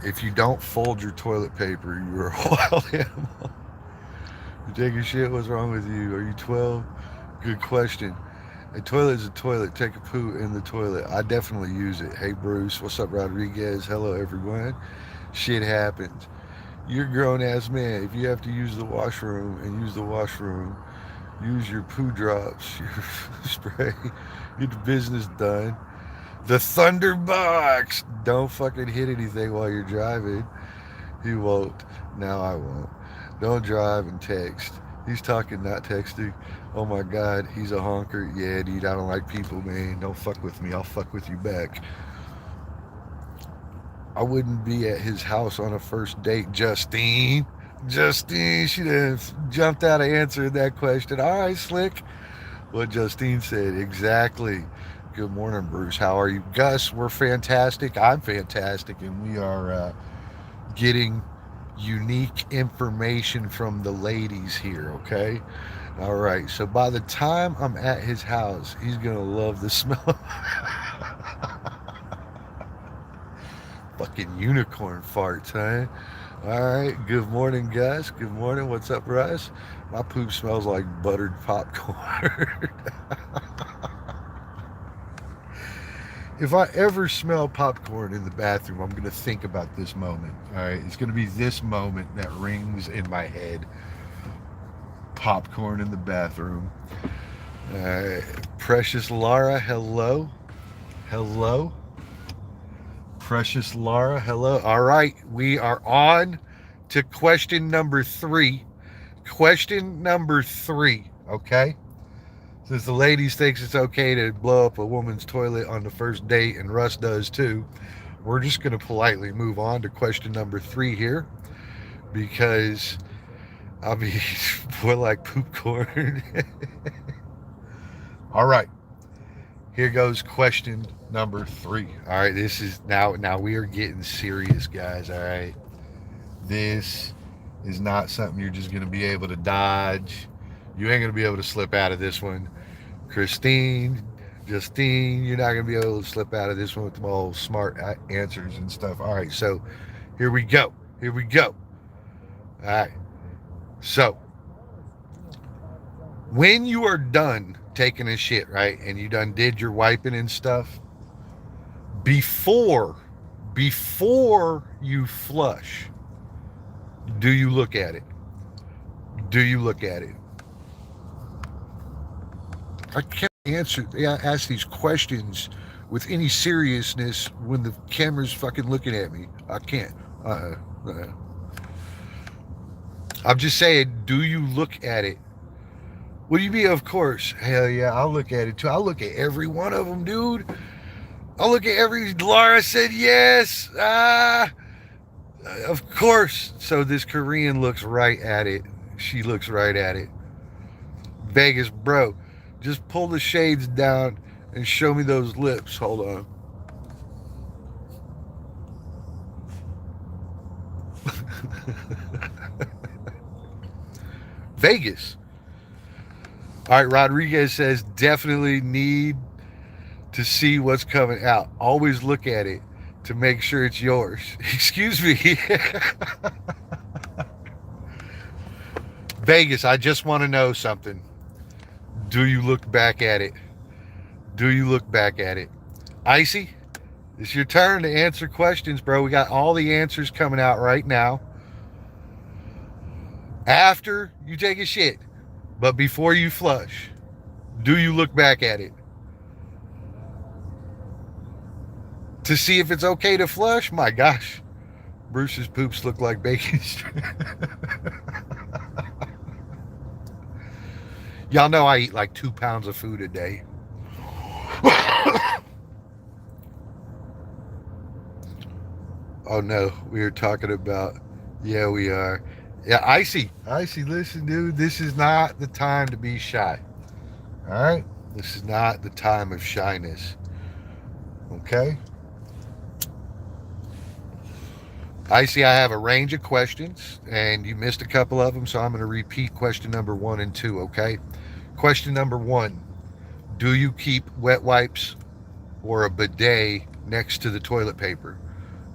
if you don't fold your toilet paper, you're a wild animal. You taking shit? What's wrong with you? Are you 12? Good question. A toilet is a toilet. Take a poo in the toilet. I definitely use it. Hey, Bruce. What's up, Rodriguez? Hello, everyone. Shit happens. You're a grown-ass man. If you have to use the washroom and use the washroom, use your poo drops, your spray, get the business done. The Thunderbox. Don't fucking hit anything while you're driving. He won't. Now I won't. Don't drive and text. He's talking, not texting. Oh my God, he's a honker. Yeah, dude, I don't like people, man. Don't fuck with me. I'll fuck with you back. I wouldn't be at his house on a first date, Justine. Justine, she done jumped out of answering that question. All right, Slick. What Justine said, exactly. Good morning, Bruce. How are you? Gus, we're fantastic. I'm fantastic, and we are getting unique information from the ladies here, okay? All right, so by the time I'm at his house, he's going to love the smell. Fucking unicorn farts, huh? All right, good morning, Gus. Good morning. What's up, Russ? My poop smells like buttered popcorn. If I ever smell popcorn in the bathroom, I'm going to think about this moment. All right, it's going to be this moment that rings in my head. Popcorn in the bathroom. Precious Laura, hello. Hello. Precious Laura, hello. All right, we are on to question number 3. Question number 3, okay? Since the ladies thinks it's okay to blow up a woman's toilet on the first date, and Russ does too, we're just going to politely move on to question number 3 here, because I mean, we're like poop corn. All right, here goes question number 3. All right, this is now we are getting serious, guys. All right, this is not something you're just going to be able to dodge. You ain't going to be able to slip out of this one. Christine, Justine, you're not going to be able to slip out of this one with all smart answers and stuff. All right, so here we go. Here we go. All right. So, when you are done taking a shit, right, and you done did your wiping and stuff, before you flush, do you look at it? Do you look at it? I can't ask these questions with any seriousness when the camera's fucking looking at me. I can't. I'm just saying, do you look at it? What do you mean, of course? Hell yeah, I'll look at it too. I'll look at every one of them, dude. I'll look at every... Laura said yes. Of course. So this Korean looks right at it. She looks right at it. Vegas, bro, just pull the shades down and show me those lips. Hold on. Vegas. All right, Rodriguez says definitely need to see what's coming out. Always look at it to make sure it's yours. Excuse me. Vegas, I just want to know something. Do you look back at it? Do you look back at it? Icy, it's your turn to answer questions, bro. We got all the answers coming out right now. After you take a shit, but before you flush, do you look back at it? To see if it's okay to flush? My gosh. Bruce's poops look like bacon. Y'all know I eat like 2 pounds of food a day. Oh no, we are talking about. Yeah, we are. Yeah, Icy. Icy, listen, dude. This is not the time to be shy. All right. This is not the time of shyness. Okay. Icy, I have a range of questions, and you missed a couple of them, so I'm going to repeat question number 1 and 2. Okay. Question number 1: do you keep wet wipes or a bidet next to the toilet paper?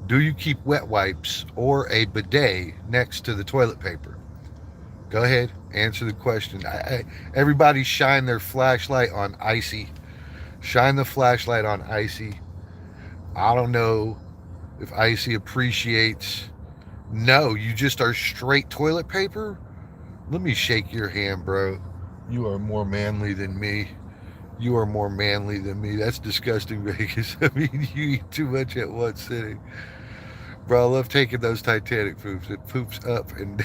Do you keep wet wipes or a bidet next to the toilet paper? Go ahead, answer the question. Everybody shine their flashlight on Icy. Shine the flashlight on Icy. I don't know if Icy appreciates. No, you just are straight toilet paper? Let me shake your hand, bro. You are more manly than me. You are more manly than me. That's disgusting, Vegas. I mean, you eat too much at one sitting. Bro, I love taking those Titanic poops. It poops up and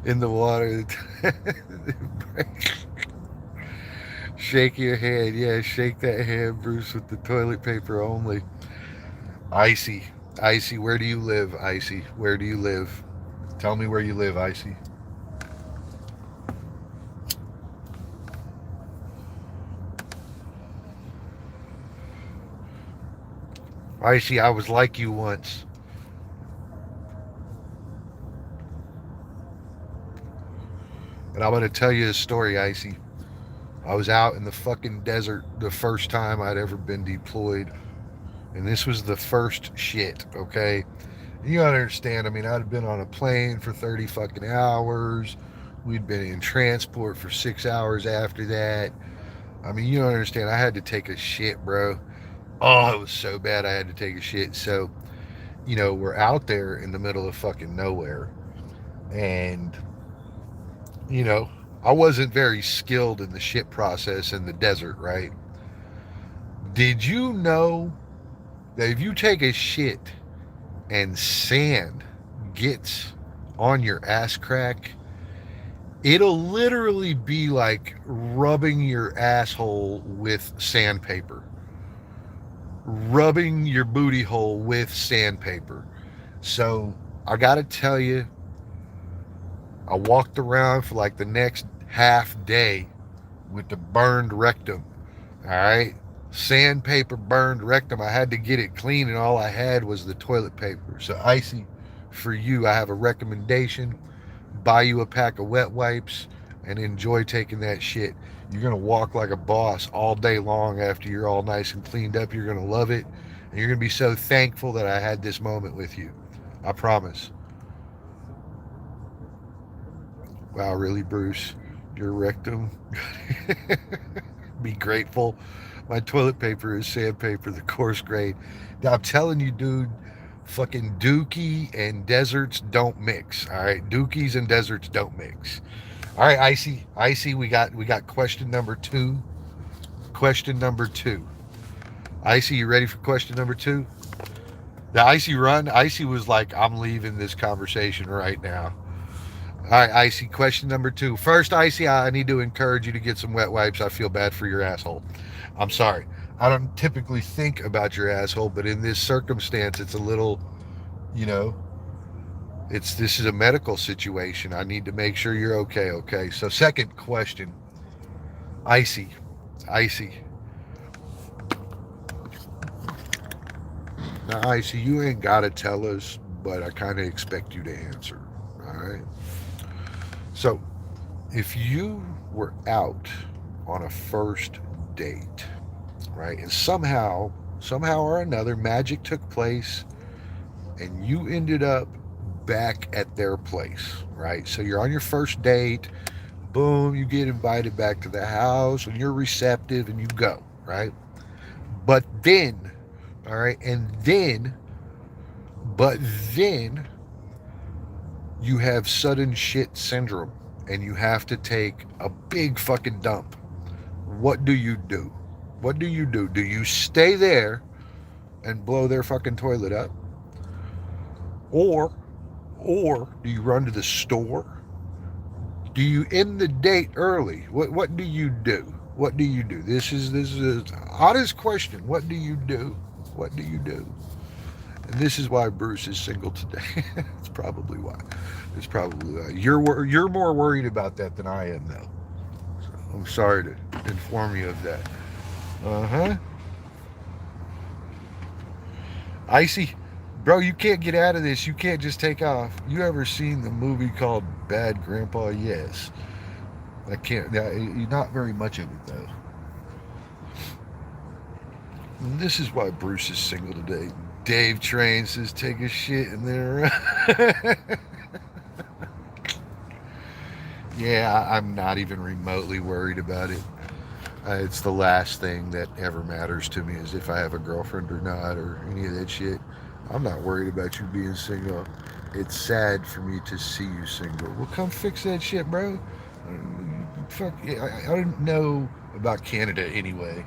in the water. Shake your hand. Yeah, shake that hand, Bruce, with the toilet paper only. Icy. Icy, where do you live, Icy? Where do you live? Tell me where you live, Icy. Icy, I was like you once. And I'm going to tell you a story, Icy. I was out in the fucking desert the first time I'd ever been deployed. And this was the first shit, okay? You understand, I mean, I'd been on a plane for 30 fucking hours. We'd been in transport for 6 hours after that. I mean, you don't understand. I had to take a shit, bro. Oh, it was so bad I had to take a shit. So, we're out there in the middle of fucking nowhere. And, you know, I wasn't very skilled in the shit process in the desert, right? Did you know that if you take a shit and sand gets on your ass crack, it'll literally be like rubbing your asshole with sandpaper, rubbing your booty hole with sandpaper. So I gotta tell you, I walked around for like the next half day with the burned rectum. All right. Sandpaper burned rectum. I had to get it clean, and all I had was the toilet paper. So, Icy, for you, I have a recommendation. Buy you a pack of wet wipes and enjoy taking that shit. You're going to walk like a boss all day long after you're all nice and cleaned up. You're going to love it. And you're going to be so thankful that I had this moment with you. I promise. Wow, really, Bruce? Your rectum? Be grateful. My toilet paper is sandpaper, the coarse grade. Now, I'm telling you, dude, fucking dookie and deserts don't mix. All right, dookies and deserts don't mix. All right, Icy, Icy, we got question number 2. Question number 2. Icy, you ready for question number 2? The Icy run. Icy was like, I'm leaving this conversation right now. All right, Icy, question number 2. First, Icy, I need to encourage you to get some wet wipes. I feel bad for your asshole. I'm sorry. I don't typically think about your asshole, but in this circumstance, it's a little, you know, this is a medical situation. I need to make sure you're okay, okay? So, second question, Icy, Icy. Now, Icy, you ain't got to tell us, but I kind of expect you to answer, all right? So, if you were out on a first date, right, and somehow or another, magic took place, and you ended up back at their place, right? So you're on your first date, boom, you get invited back to the house, and you're receptive, and you go, right? But then, all right, but then you have sudden shit syndrome and you have to take a big fucking dump. What do you do? What do you do? Do you stay there and blow their fucking toilet up? Or do you run to the store? Do you end the date early? What do you do? What do you do? This is an honest question. What do you do? What do you do? And this is why Bruce is single today. It's probably why. It's probably why. You're more worried about that than I am, though. So I'm sorry to inform you of that. Uh huh. Icy, bro, you can't get out of this. You can't just take off. You ever seen the movie called Bad Grandpa? Yes. I can't. Not very much of it though. And this is why Bruce is single today. Dave Train says take a shit in there. Yeah, I'm not even remotely worried about it. It's the last thing that ever matters to me is if I have a girlfriend or not or any of that shit. I'm not worried about you being single. It's sad for me to see you single. Well, come fix that shit, bro. Fuck, I didn't know about Canada anyway.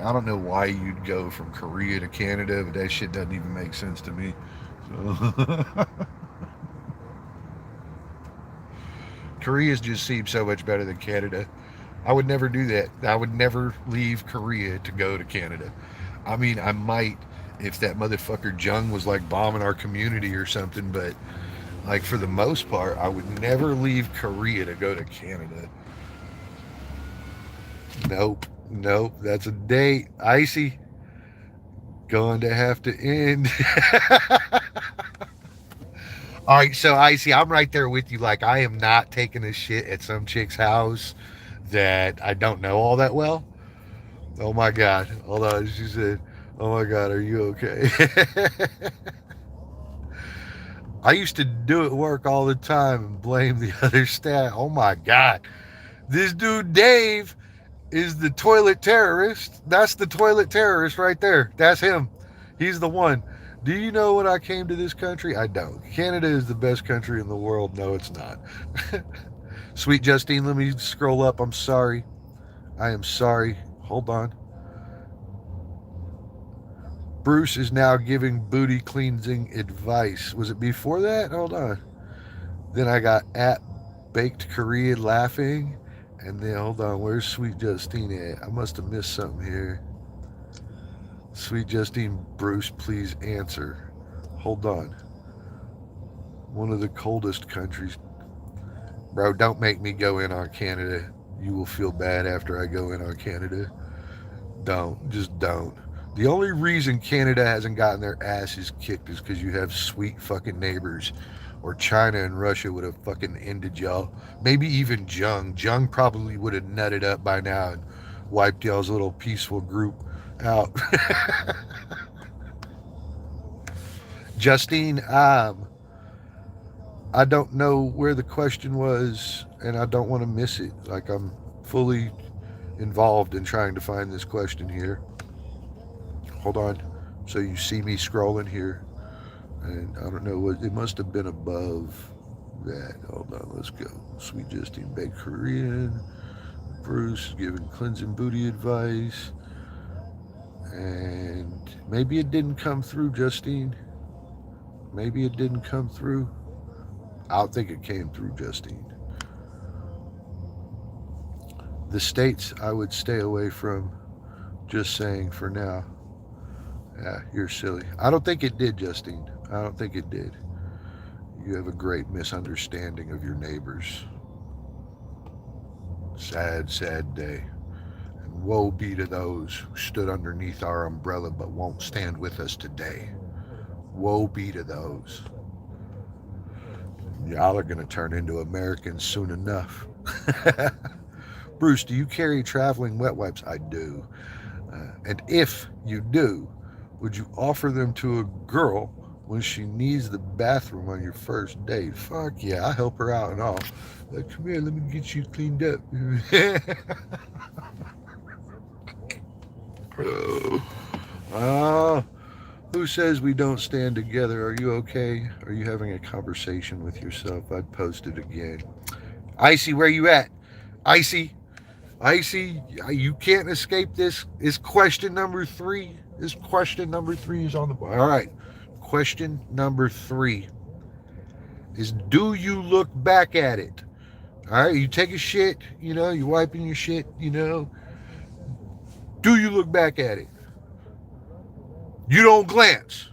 I don't know why you'd go from Korea to Canada, but that shit doesn't even make sense to me. So Korea's just seems so much better than Canada. I would never do that. I would never leave Korea to go to Canada. I mean, I might if that motherfucker Jung was like bombing our community or something, but like for the most part, I would never leave Korea to go to Canada. Nope, nope. That's a date. Icy, going to have to end. All right, so Icy, I'm right there with you. Like, I am not taking a shit at some chick's house that I don't know all that well. Oh my God. Hold on. She said, oh my God, are you okay? I used to do it work all the time and blame the other staff. Oh my God. This dude, Dave, is the toilet terrorist. That's the toilet terrorist right there. That's him. He's the one. Do you know when I came to this country? I don't. Canada is the best country in the world. No, it's not. Sweet Justine, let me scroll up. I'm sorry. I am sorry. Hold on. Bruce is now giving booty cleansing advice. Was it before that? Hold on. Then I got at Baked Korean laughing. And then, hold on, where's Sweet Justine at? I must have missed something here. Sweet Justine, Bruce, please answer. Hold on. One of the coldest countries. Bro, don't make me go in on Canada. You will feel bad after I go in on Canada. Don't. Just don't. The only reason Canada hasn't gotten their asses kicked is because you have sweet fucking neighbors. Or China and Russia would have fucking ended y'all. Maybe even Jung. Jung probably would have nutted up by now and wiped y'all's little peaceful group out. Justine, I don't know where the question was, and I don't want to miss it. Like, I'm fully involved in trying to find this question here. Hold on. So you see me scrolling here, and I don't know what it must have been above that. Hold on, let's go. Sweet Justine Baked Korean. Bruce giving cleansing booty advice. And maybe it didn't come through, Justine. Maybe it didn't come through. I don't think it came through, Justine. The states I would stay away from, just saying for now. Yeah, you're silly. I don't think it did, Justine. I don't think it did. You have a great misunderstanding of your neighbors. Sad, sad day. And woe be to those who stood underneath our umbrella but won't stand with us today. Woe be to those. Y'all are going to turn into Americans soon enough. Bruce, do you carry traveling wet wipes? I do. And if you do, would you offer them to a girl when she needs the bathroom on your first date? Fuck yeah, I help her out and all. Like, come here, let me get you cleaned up. Oh, who says we don't stand together? Are you okay? Are you having a conversation with yourself? I'd post it again. Icy, where you at? Icy, Icy, you can't escape this. Is question number 3. This question number 3 is on the board. All right. Question number 3 is, do you look back at it? All right. You take a shit, you're wiping your shit, Do you look back at it? You don't glance.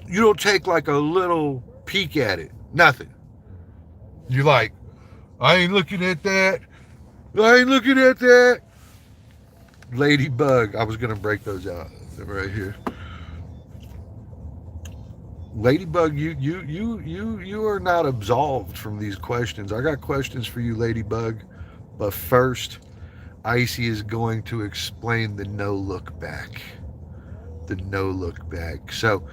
You don't take like a little peek at it. Nothing. You're like, I ain't looking at that. I ain't looking at that. Ladybug. I was gonna break those out right here. Ladybug, you are not absolved from these questions. I got questions for you, Ladybug. But first, Icy is going to explain the no look back. The no look back. So,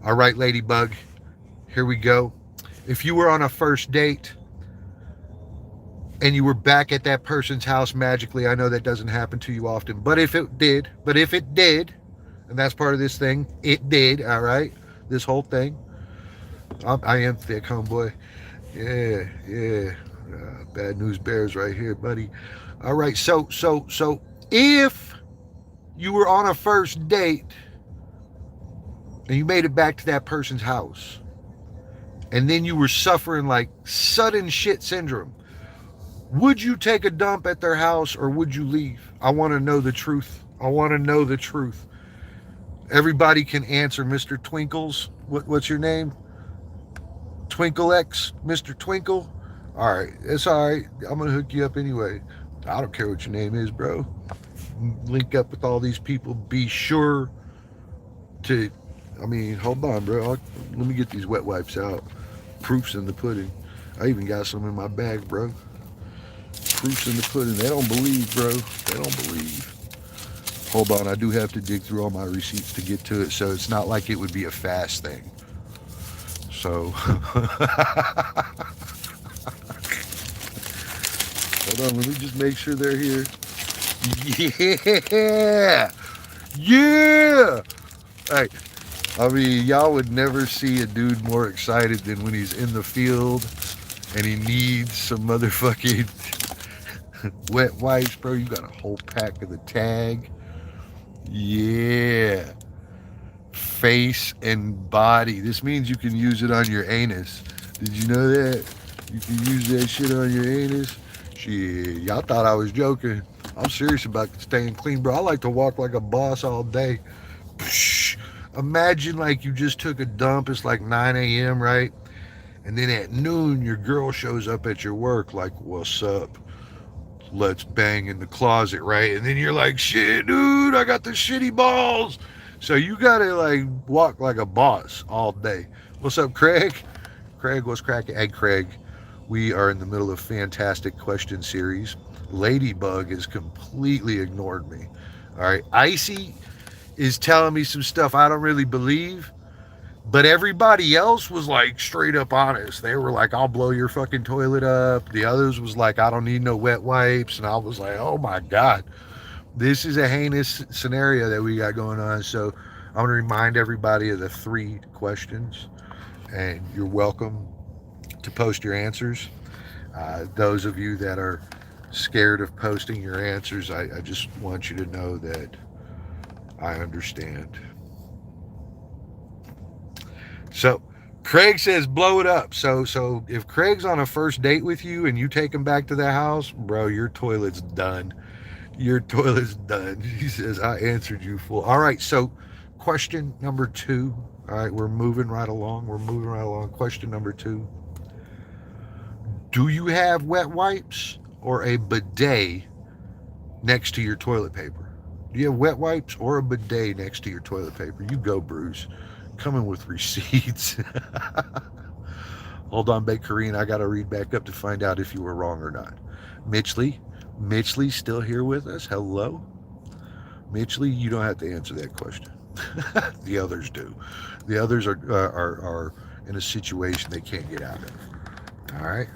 all right, Ladybug, here we go. If you were on a first date and you were back at that person's house magically, I know that doesn't happen to you often, but if it did, and that's part of this thing, it did, all right, this whole thing. I am thick, homeboy. Yeah, yeah. Bad news bears right here, buddy. All right, so if you were on a first date and you made it back to that person's house, and then you were suffering like sudden shit syndrome, would you take a dump at their house or would you leave? I want to know the truth. I want to know the truth. Everybody can answer, Mr. Twinkles. What's your name? Twinkle X, Mr. Twinkle. All right, it's all right. I'm gonna hook you up anyway. I don't care what your name is, bro. Link up with all these people. Be sure to. I mean, hold on, bro. Let me get these wet wipes out. Proofs in the pudding. I even got some in my bag, bro. Proofs in the pudding. They don't believe, bro. They don't believe. Hold on, I do have to dig through all my receipts to get to it, so it's not like it would be a fast thing. So, hold on, let me just make sure they're here. Yeah! Yeah! Hey, I mean, y'all would never see a dude more excited than when he's in the field and he needs some motherfucking wet wipes, bro. You got a whole pack of the tag. Yeah. Face and body. This means you can use it on your anus. Did you know that? You can use that shit on your anus. Shit, y'all thought I was joking. I'm serious about staying clean, bro. I like to walk like a boss all day. Psh, imagine like you just took a dump. It's like 9 a.m., right? And then at noon, your girl shows up at your work like, what's up? Let's bang in the closet, right? And then you're like, shit, dude, I got the shitty balls. So you gotta like walk like a boss all day. What's up, Craig? Craig, what's cracking? Hey, Craig, we are in the middle of fantastic question series. Ladybug has completely ignored me. All right, Icy is telling me some stuff I don't really believe, but everybody else was like straight up honest. They were like, I'll blow your fucking toilet up. The others was like, I don't need no wet wipes. And I was like, oh my God, this is a heinous scenario that we got going on. So I'm going to remind everybody of the 3 questions, and you're welcome to post your answers. Those of you that are scared of posting your answers, I just want you to know that I understand. So Craig says blow it up. So if Craig's on a first date with you and you take him back to the house, bro, your toilet's done. Your toilet's done. He says, I answered you full. All right, so question number 2. All right, we're moving right along. Question number 2. Do you have wet wipes or a bidet next to your toilet paper? Do you have wet wipes or a bidet next to your toilet paper? You go, Bruce. Coming with receipts. Hold on, Bakerine. I got to read back up to find out if you were wrong or not. Mitchley still here with us? Hello? Mitchley, you don't have to answer that question. The others do. The others are in a situation they can't get out of. All right,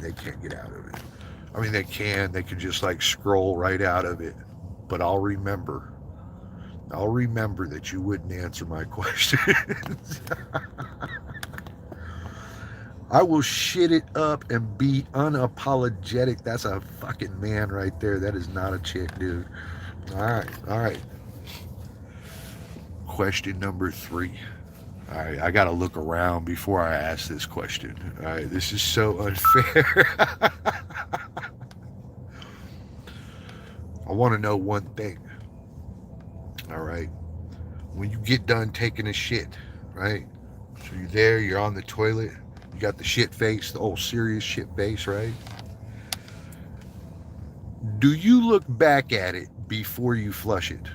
they can't get out of it. I mean, they can just like scroll right out of it. But I'll remember that you wouldn't answer my questions. I will shit it up and be unapologetic. That's a fucking man right there. That is not a chick, dude. All right. Question number 3. All right, I got to look around before I ask this question. All right, this is so unfair. I want to know one thing. All right. When you get done taking a shit, right? So you're there, you're on the toilet, you got the shit face, the old serious shit face, right? Do you look back at it before you flush it?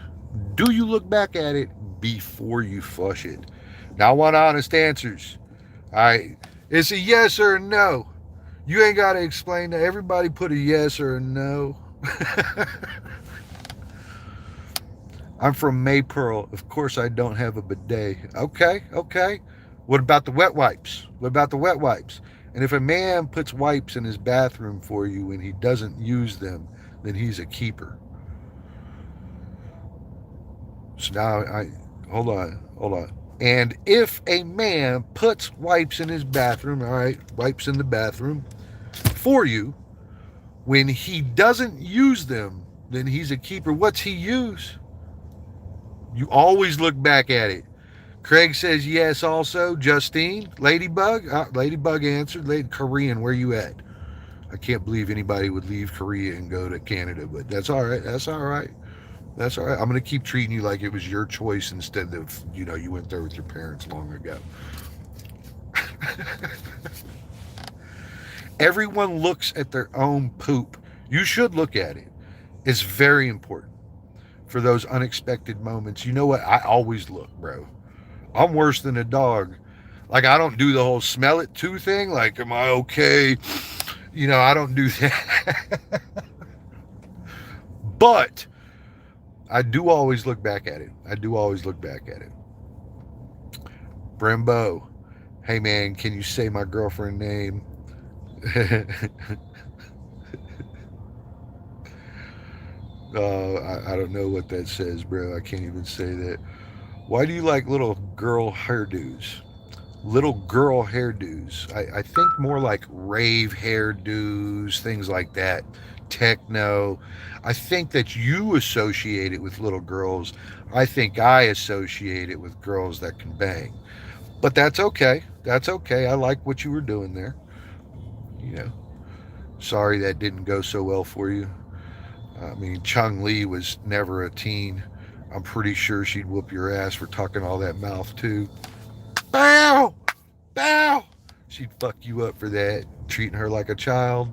Do you look back at it before you flush it? Now, I want honest answers. All right. It's a yes or a no. You ain't got to explain that. Everybody put a yes or a no. I'm from Maypearl. Of course, I don't have a bidet. Okay, okay. What about the wet wipes? What about the wet wipes? And if a man puts wipes in his bathroom for you and he doesn't use them, then he's a keeper. So now hold on. And if a man puts wipes in his bathroom, all right, wipes in the bathroom for you, when he doesn't use them, then he's a keeper. What's he use? You always look back at it. Craig says yes also. Justine, Ladybug? Ladybug answered. Korean, where you at? I can't believe anybody would leave Korea and go to Canada, but that's all right. That's all right. That's all right. I'm going to keep treating you like it was your choice instead of, you went there with your parents long ago. Everyone looks at their own poop. You should look at it. It's very important for those unexpected moments. You know what? I always look, bro. I'm worse than a dog. Like, I don't do the whole smell it too thing. Like, am I okay? I don't do that. But I do always look back at it. I do always look back at it. Brembo, hey man, can you say my girlfriend name? I don't know what that says, bro. I can't even say that. Why do you like little girl hairdos? Little girl hairdos. I think more like rave hairdos, things like that. Techno. I think that you associate it with little girls. I think I associate it with girls that can bang. But that's okay. That's okay. I like what you were doing there. You know, sorry that didn't go so well for you. I mean, Chung Lee was never a teen. I'm pretty sure she'd whoop your ass for talking all that mouth too. Bow! Bow! She'd fuck you up for that, treating her like a child.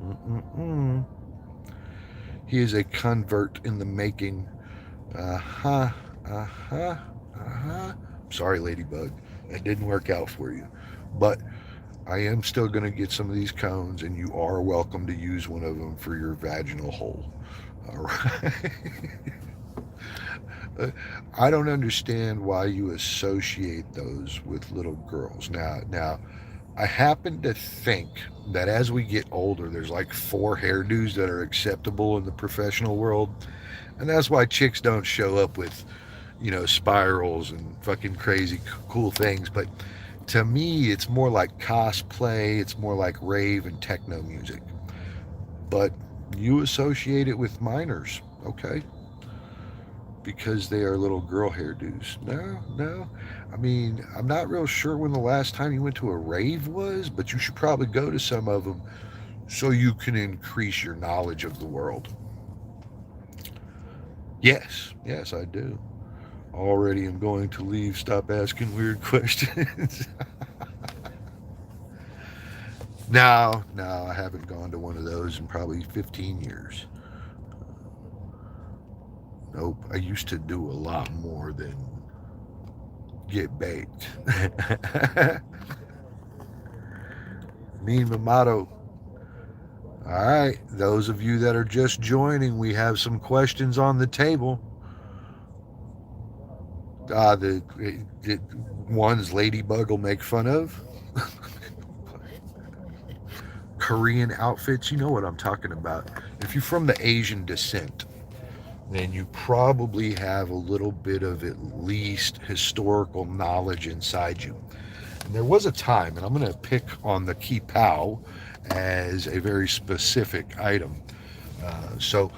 Mm-mm-mm. He is a convert in the making. Uh-huh. Uh-huh. Uh-huh. Sorry, Ladybug. That didn't work out for you. But I am still going to get some of these cones, and you are welcome to use one of them for your vaginal hole. All right. I don't understand why you associate those with little girls. Now, I happen to think that as we get older, there's like 4 hairdos that are acceptable in the professional world, and that's why chicks don't show up with, spirals and fucking crazy cool things. But to me, it's more like cosplay. It's more like rave and techno music. But you associate it with minors, okay? Because they are little girl hairdos. No, no. I mean, I'm not real sure when the last time you went to a rave was, but you should probably go to some of them so you can increase your knowledge of the world. Yes, I do. Already am going to leave. Stop asking weird questions. No, I haven't gone to one of those in probably 15 years. Nope, I used to do a lot more than get baked. Mean Mamato. All right, those of you that are just joining, we have some questions on the table. The ones Ladybug will make fun of. Korean outfits, you know what I'm talking about. If you're from the Asian descent, then you probably have a little bit of at least historical knowledge inside you. And there was a time, and I'm going to pick on the kipao as a very specific item. So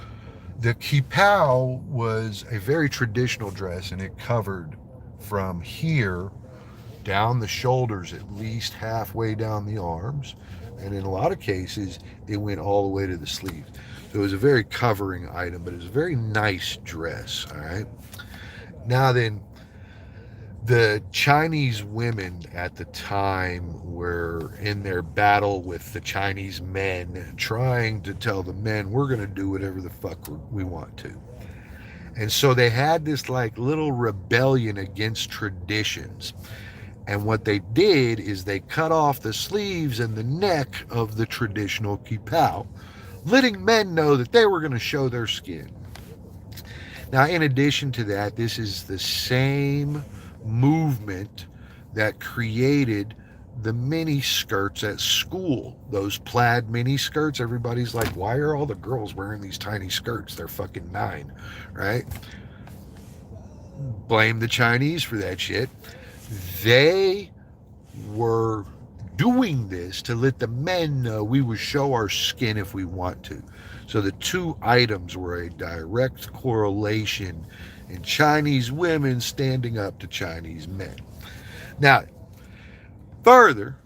the kipao was a very traditional dress, and it covered from here down the shoulders, at least halfway down the arms. And in a lot of cases, it went all the way to the sleeves. So it was a very covering item, but it was a very nice dress. All right. Now then, the Chinese women at the time were in their battle with the Chinese men, trying to tell the men, we're going to do whatever the fuck we want to. And so they had this like little rebellion against traditions. And what they did is they cut off the sleeves and the neck of the traditional kipao, letting men know that they were going to show their skin. Now, in addition to that, this is the same movement that created the mini skirts at school. Those plaid mini skirts, everybody's like, why are all the girls wearing these tiny skirts? They're fucking 9, right? Blame the Chinese for that shit. They were doing this to let the men know we would show our skin if we want to. So the two items were a direct correlation in Chinese women standing up to Chinese men. Now, further,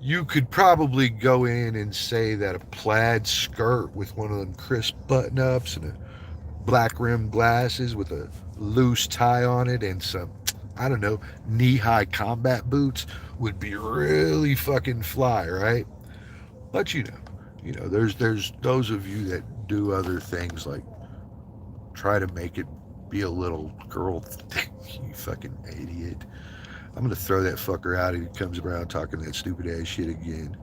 you could probably go in and say that a plaid skirt with one of them crisp button-ups and a black rimmed glasses with a loose tie on it and some, I don't know, knee-high combat boots would be really fucking fly, right? But you know, there's those of you that do other things like try to make it be a little girl thing. You fucking idiot. I'm gonna throw that fucker out if he comes around talking that stupid ass shit again.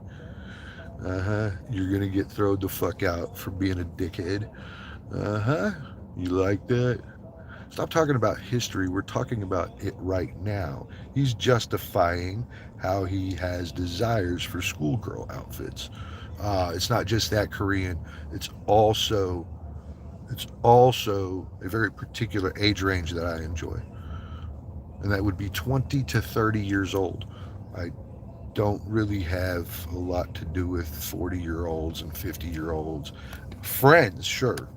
You're gonna get thrown the fuck out for being a dickhead. You like that? Stop talking about history. We're talking about it right now. He's justifying how he has desires for schoolgirl outfits. It's not just that Korean. It's also a very particular age range that I enjoy, and that would be 20 to 30 years old. I don't really have a lot to do with 40-year-olds and 50-year-olds. Friends, sure,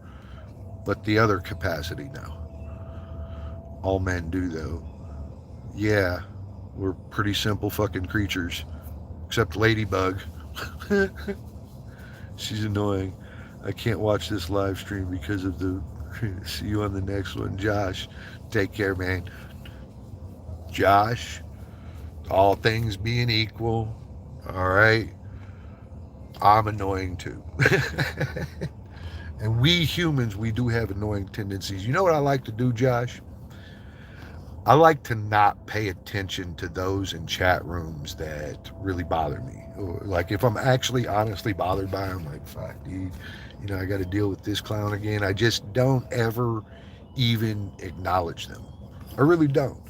but the other capacity, no. All men do, though. Yeah, we're pretty simple fucking creatures, except Ladybug. She's annoying. I can't watch this live stream because of the. See you on the next one, Josh. Take care, man. Josh, all things being equal, all right, I'm annoying too. And we humans, we do have annoying tendencies. You know what I like to do, Josh? I like to not pay attention to those in chat rooms that really bother me. Or like if I'm actually honestly bothered by them, like, fuck, dude, I got to deal with this clown again. I just don't ever even acknowledge them. I really don't.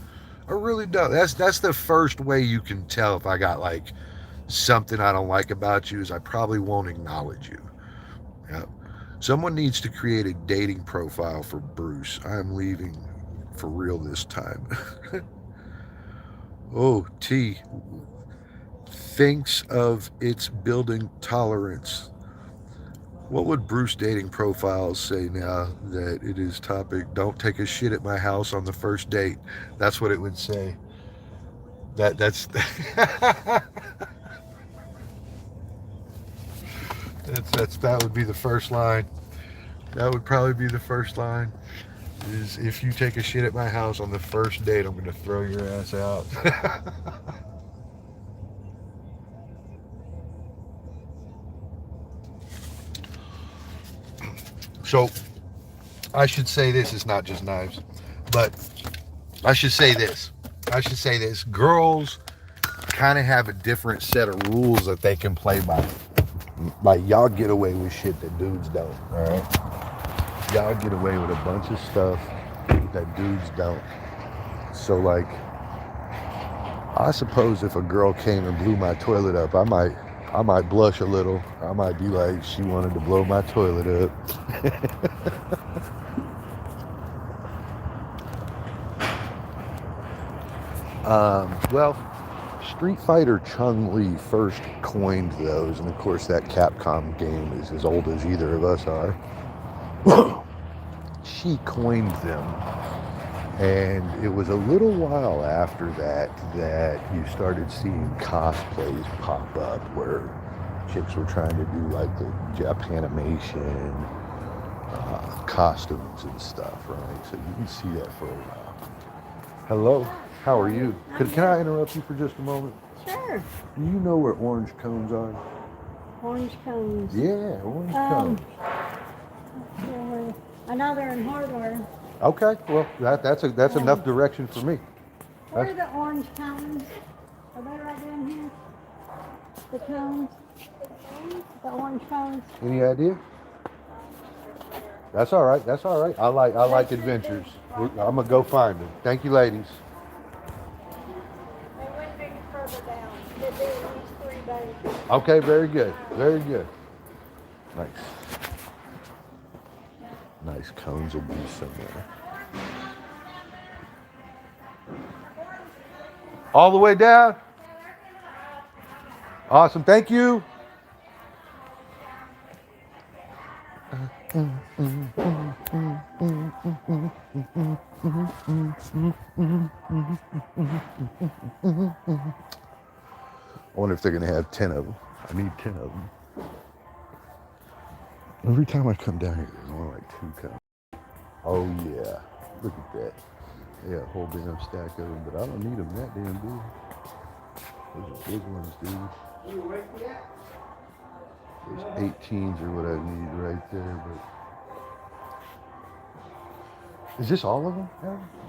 I really don't. That's the first way you can tell if I got like something I don't like about you is I probably won't acknowledge you. Yep. Someone needs to create a dating profile for Bruce. I'm leaving for real this time. Oh, T thinks of its building tolerance. What would Bruce dating profiles say now that it is topic? Don't take a shit at my house on the first date. That's what it would say. That's that would be the first line. That would probably be the first line. Is if you take a shit at my house on the first date, I'm going to throw your ass out. So, I should say this, it's not just knives, but I should say this. Girls kind of have a different set of rules that they can play by. Like, y'all get away with shit that dudes don't, alright? Y'all get away with a bunch of stuff that dudes don't. So, like, I suppose if a girl came and blew my toilet up, I might blush a little. I might be like, she wanted to blow my toilet up. Well, Street Fighter Chun-Li first coined those, and of course that Capcom game is as old as either of us are. She coined them And it was a little while after that that you started seeing cosplays pop up where chicks were trying to do like the Japanimation costumes and stuff, right? So you can see that for a while. Hello, how are you? Can I interrupt you for just a moment? Sure. Do you know where orange cones are? Orange cones. Yeah, orange cones. I know they're in hardware. Okay, well that's enough direction for me. Where are the orange cones? Are they right down here? The cones? The orange cones? Any idea? That's all right. That's all right. I like adventures. I'm gonna go find them. Thank you, ladies. They wouldn't be further down. They'd be at least 3 days. Okay, very good. Very good. Nice. Nice cones will be somewhere. All the way down? Awesome. Thank you. I wonder if they're going to have 10 of them. I need 10 of them. Every time I come down here, there's only like 2 cones. Oh, yeah. Look at that. Yeah, a whole damn stack of them, but I don't need them that damn big. Those are big ones, dude. There's 18s are what I need right there, but... Is this all of them?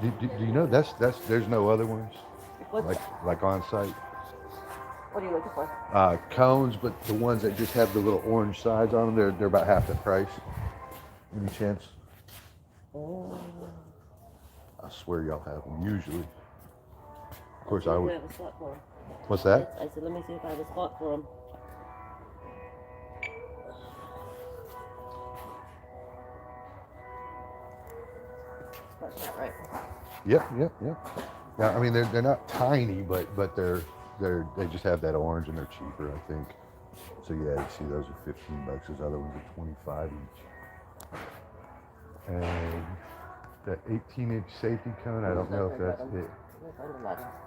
Do you know there's no other ones? Like on site? What are you looking for? Cones, but the ones that just have the little orange sides on them, they're about half the price. Any chance? Oh. I swear y'all have them usually. Of course I would. Have a spot for them. What's that? I said, let me see if I have a spot for them. That's not right. Yep. Yeah, I mean they're not tiny, but they just have that orange and they're cheaper, I think. So yeah, you see those are $15. Those other ones are 25 each. And that 18-inch safety cone, I don't know if that's it.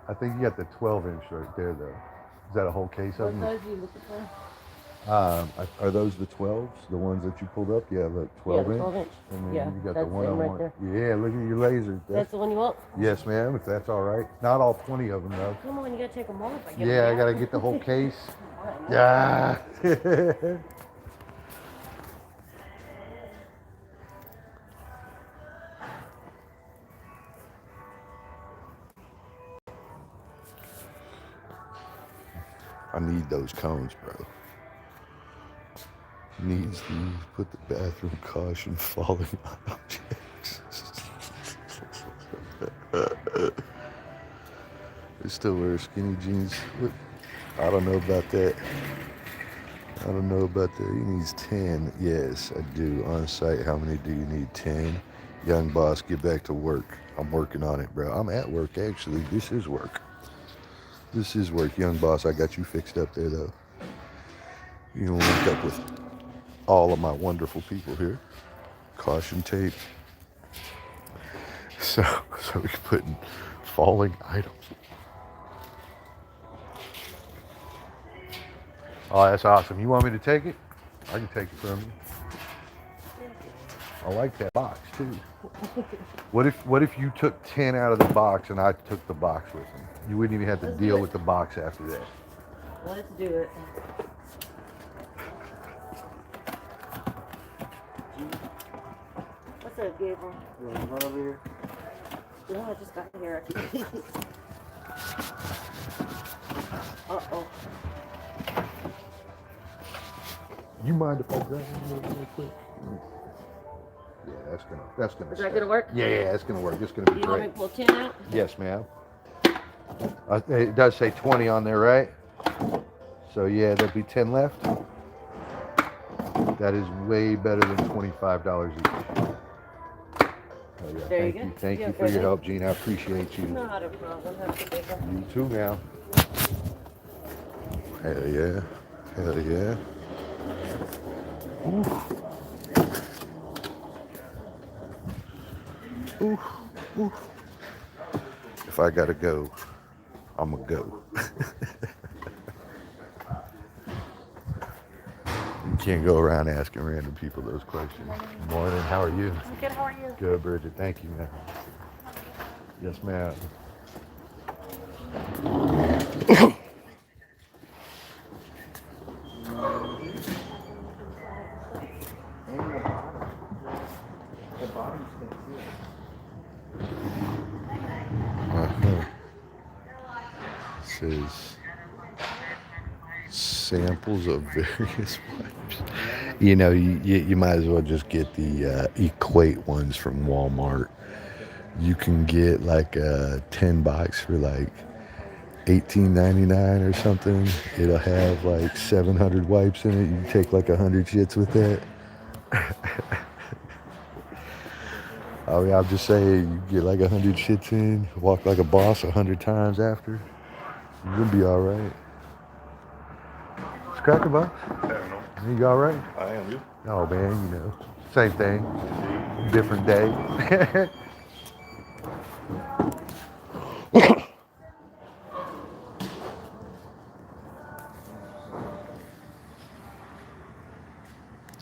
I think you got the 12-inch right there though. Is that a whole case of them? What size are you looking for? Are those the 12s? The ones that you pulled up? Yeah, look, 12 inch. 12 inch. And then Yeah, you got the that's one them on right one. there. Yeah, look at your laser. That's the one you want? Yes, ma'am, if that's all right. Not all 20 of them though. Come on, you gotta take them off. Yeah, I gotta get the whole case. Yeah. I need those cones, bro. Needs these. Put the bathroom caution falling objects. They still wear skinny jeans. I don't know about that. He needs 10. Yes, I do. On site, how many do you need? 10. Young boss, get back to work. I'm working on it, bro. I'm at work, actually. This is work. Young boss. I got you fixed up there, though. You can link up with all of my wonderful people here. Caution tape. So we can put in falling items. Oh, that's awesome. You want me to take it? I can take it from you. I like that box too. What if you took 10 out of the box and I took the box with them? You wouldn't even have to deal with the box after that. Let's do it. What's up, Gabriel? You want to run over here? No, I just got here. Uh-oh. You mind if I grab him real quick? Yeah, that's gonna. Is that gonna work? Yeah, it's gonna work. It's gonna be You want me great. to pull 10 out? Yes, ma'am. It does say 20 on there, right? So yeah, there'll be 10 left. That is way better than $25 each. Oh, yeah. There you go. Thank you for your help, Gene. I appreciate you. Not a problem. Have a good day. You too now. Hell yeah. Ooh. if I gotta go, I'm gonna go. You can't go around asking random people those questions. Morning, how are you? I'm good. How are you? Good, Bridget. Thank you, man. Yes, ma'am. The bottom's good too. Uh-huh. Says samples of various wipes. You know, you might as well just get the Equate ones from Walmart. You can get like a 10 box for like $18.99 or something. It'll have like 700 wipes in it. You can take like 100 shits with that. I mean, I'm just saying, you get like 100 shits in, walk like a boss 100 times after, you're gonna be all right. It's Cracker Box. I don't know. You all right? I am you. Oh man, you know, same thing, different day.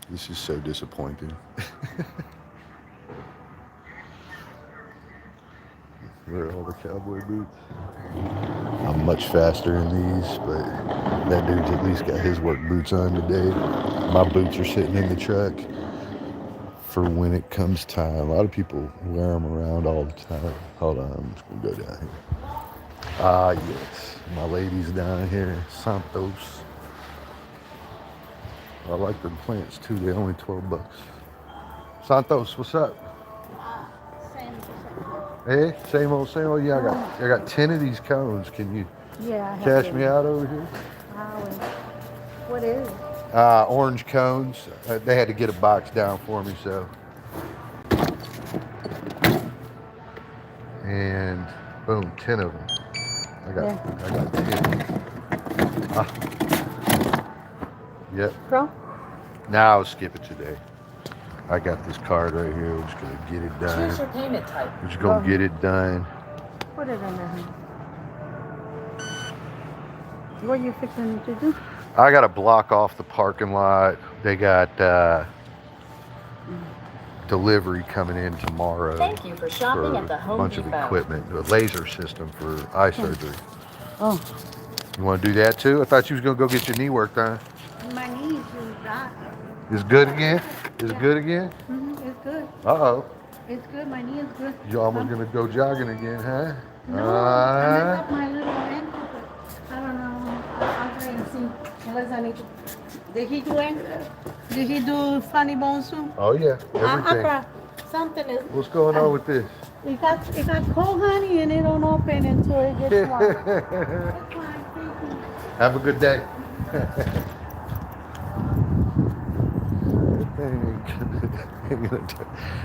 This is so disappointing. Where are all the cowboy boots? I'm much faster in these, but that dude's at least got his work boots on today. My boots are sitting in the truck for when it comes time. A lot of people wear them around all the time. Hold on, I'm just gonna go down here. Ah, yes, my ladies down here, Santos. I like their plants too. They're only $12. Santos, what's up? Hey, same old, same old. Yeah, I got 10 of these cones. Can you Yeah, I have cash them. me out over here? What is it? Orange cones. They had to get a box down for me, so. And boom, 10 of them. I got 10. Yep. Bro? Now I'll skip it today. I got this card right here. We're just gonna get it done. Choose your payment type. We're just gonna get it done. Put it under here. What are you fixing to do? I gotta block off the parking lot. They got delivery coming in tomorrow. Thank you for shopping for at the a Home bunch of Depot. equipment, a laser system for eye surgery. Oh, You want to do that too? I thought you was gonna go get your knee work done. my knees is that. It's good again? It's good again? It's good. Uh-oh. It's good. My knee is good. You almost gonna go jogging again, huh? No, I messed up my little ankle, but I don't know. I'll try and see. Unless I need to. Did he do anything? Did he do funny bone soup? Oh yeah, everything. Something is. What's going on with this? It got cold honey and it don't open until it gets warm. That's fine, thank you. Have a good day.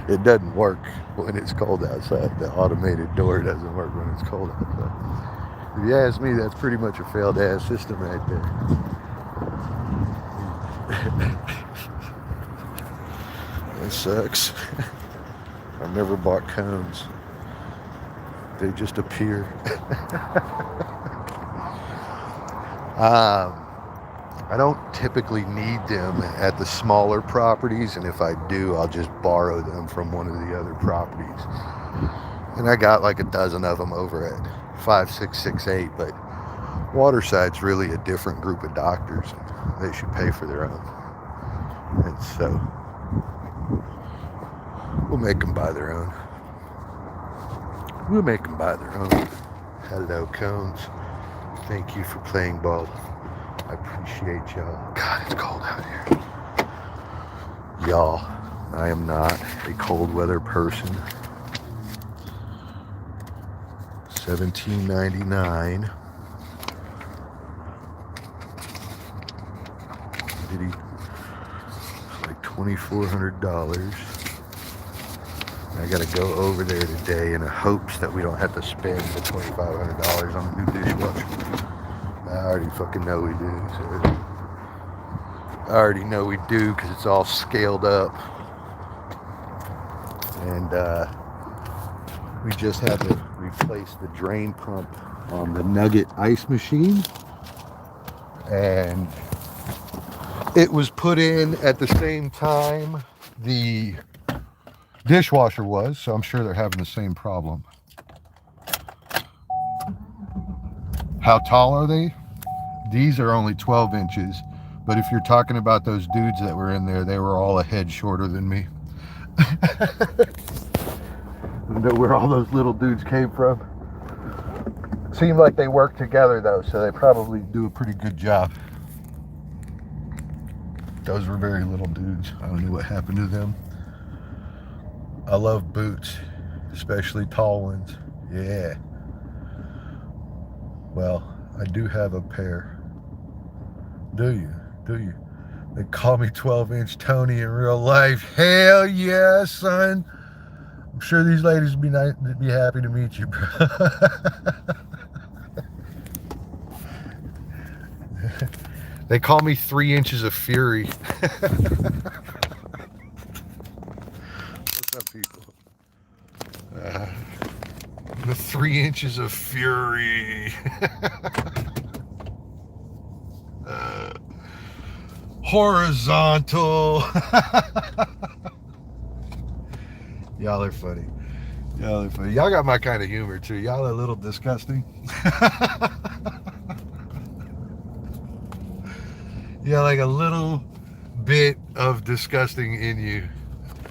It doesn't work when it's cold outside. The automated door doesn't work when it's cold outside. If you ask me, that's pretty much a failed ass system right there. That sucks. I've never bought cones. They just appear. I don't typically need them at the smaller properties, and if I do, I'll just borrow them from one of the other properties. And I got like a dozen of them over at 5668, but Waterside's really a different group of doctors. They should pay for their own. And so we'll make them buy their own. We'll make them buy their own. Hello, Cones. Thank you for playing ball. I appreciate y'all. God, it's cold out here. Y'all, I am not a cold weather person. $17.99. Like $2,400. I gotta go over there today in the hopes that we don't have to spend the $2,500 on a new dishwasher. I already fucking know we do. So I already know we do because it's all scaled up. And we just had to replace the drain pump on the Nugget ice machine, and it was put in at the same time the dishwasher was, so I'm sure they're having the same problem. How tall are they? These are only 12 inches, but if you're talking about those dudes that were in there, they were all a head shorter than me. I know where all those little dudes came from. Seemed like they work together though, so they probably do a pretty good job. Those were very little dudes. I don't know what happened to them. I love boots, especially tall ones. Yeah. Well, I do have a pair. Do you? Do you? They call me 12-inch Tony in real life. Hell yeah, son. I'm sure these ladies would be happy to meet you, bro. They call me 3 inches of fury. What's up, people? The 3 inches of fury. Horizontal. Y'all are funny. Y'all are funny. Y'all got my kind of humor too. Y'all are a little disgusting. Yeah, like a little bit of disgusting in you.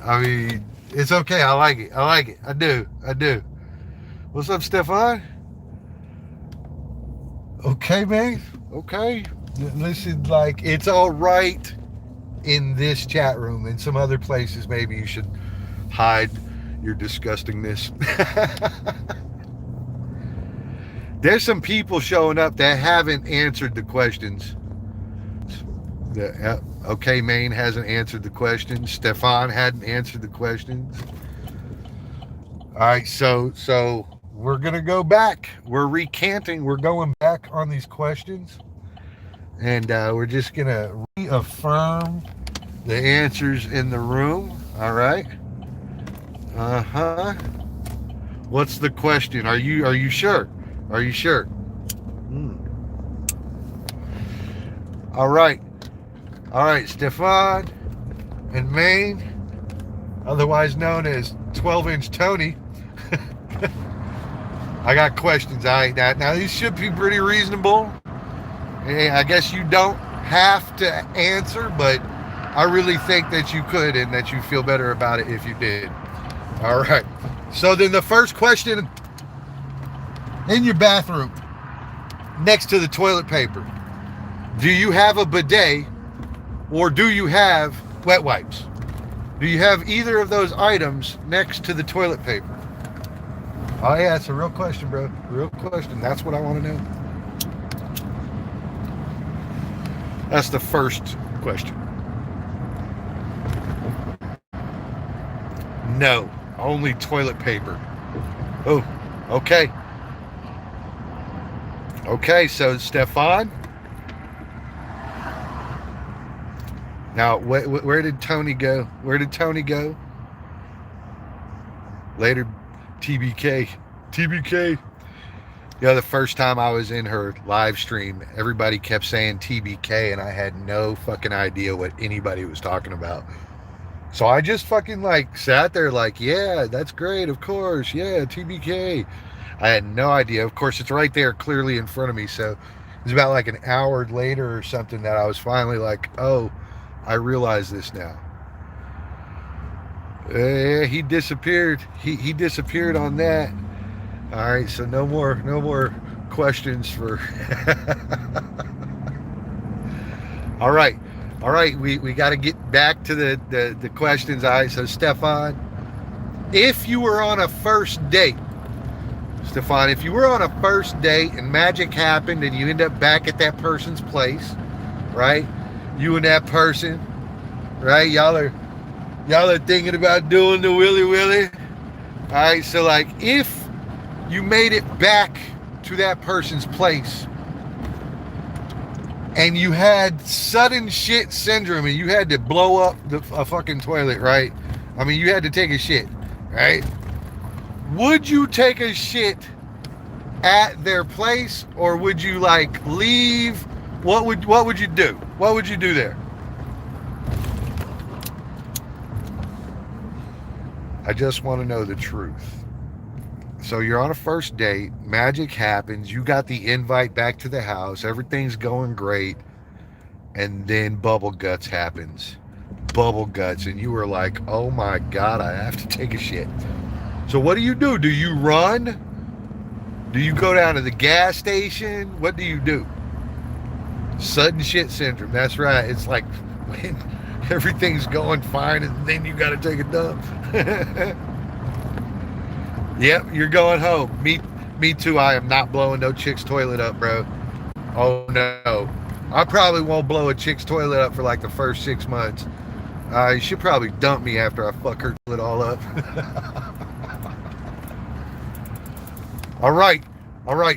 I mean, it's okay. I like it. I like it. I do. I do. What's up, Stefan? Okay, man. Okay. Listen, like, it's all right in this chat room. In some other places, maybe you should hide your disgustingness. There's some people showing up that haven't answered the questions. Okay, Maine hasn't answered the questions. Stefan hadn't answered the questions. All right, so we're gonna go back. We're recanting. We're going back on these questions, and we're just gonna reaffirm the answers in the room. All right. What's the question? Are you sure? Are you sure? All right. All right, Stefan and Maine, otherwise known as 12-inch Tony. I got questions. Now these should be pretty reasonable. Hey, I guess you don't have to answer, but I really think that you could and that you feel better about it if you did. All right. So then the first question, in your bathroom, next to the toilet paper, do you have a bidet or do you have wet wipes? Do you have either of those items next to the toilet paper? Oh yeah, it's a real question, bro. Real question. That's what I want to know. That's the first question. No, only toilet paper. Oh, okay. Okay, so Stefan. Now, where did Tony go? Where did Tony go? Later, TBK. TBK. Yeah, the first time I was in her live stream, everybody kept saying TBK, and I had no fucking idea what anybody was talking about. So I just fucking like sat there like, yeah, that's great, of course, yeah, TBK. I had no idea. Of course, it's right there clearly in front of me. So it was about like an hour later or something that I was finally like, oh, I realize this now. He disappeared. He disappeared on that. All right, so no more questions for. All right, we got to get back to the questions. All right, so Stefan, if you were on a first date, Stefan, if you were on a first date and magic happened and you end up back at that person's place, right? You and that person, right? Y'all are thinking about doing the willy willy. All right, so like if you made it back to that person's place and you had sudden shit syndrome and you had to blow up a fucking toilet, right? I mean, you had to take a shit, right? would you take a shit at their place, or would you like leave? What would you do? What would you do there? I just want to know the truth. So you're on a first date, magic happens, you got the invite back to the house, everything's going great, and then bubble guts happens. Bubble guts, and you were like, oh my God, I have to take a shit. So what do? Do you run? Do you go down to the gas station? What do you do? Sudden shit syndrome, that's right. It's like when everything's going fine and then you gotta take a dump. Yep, you're going home. Me too. I am not blowing no chick's toilet up, bro. Oh no. I probably won't blow a chick's toilet up for like the first 6 months. You should probably dump me after I fuck her toilet all up. All right.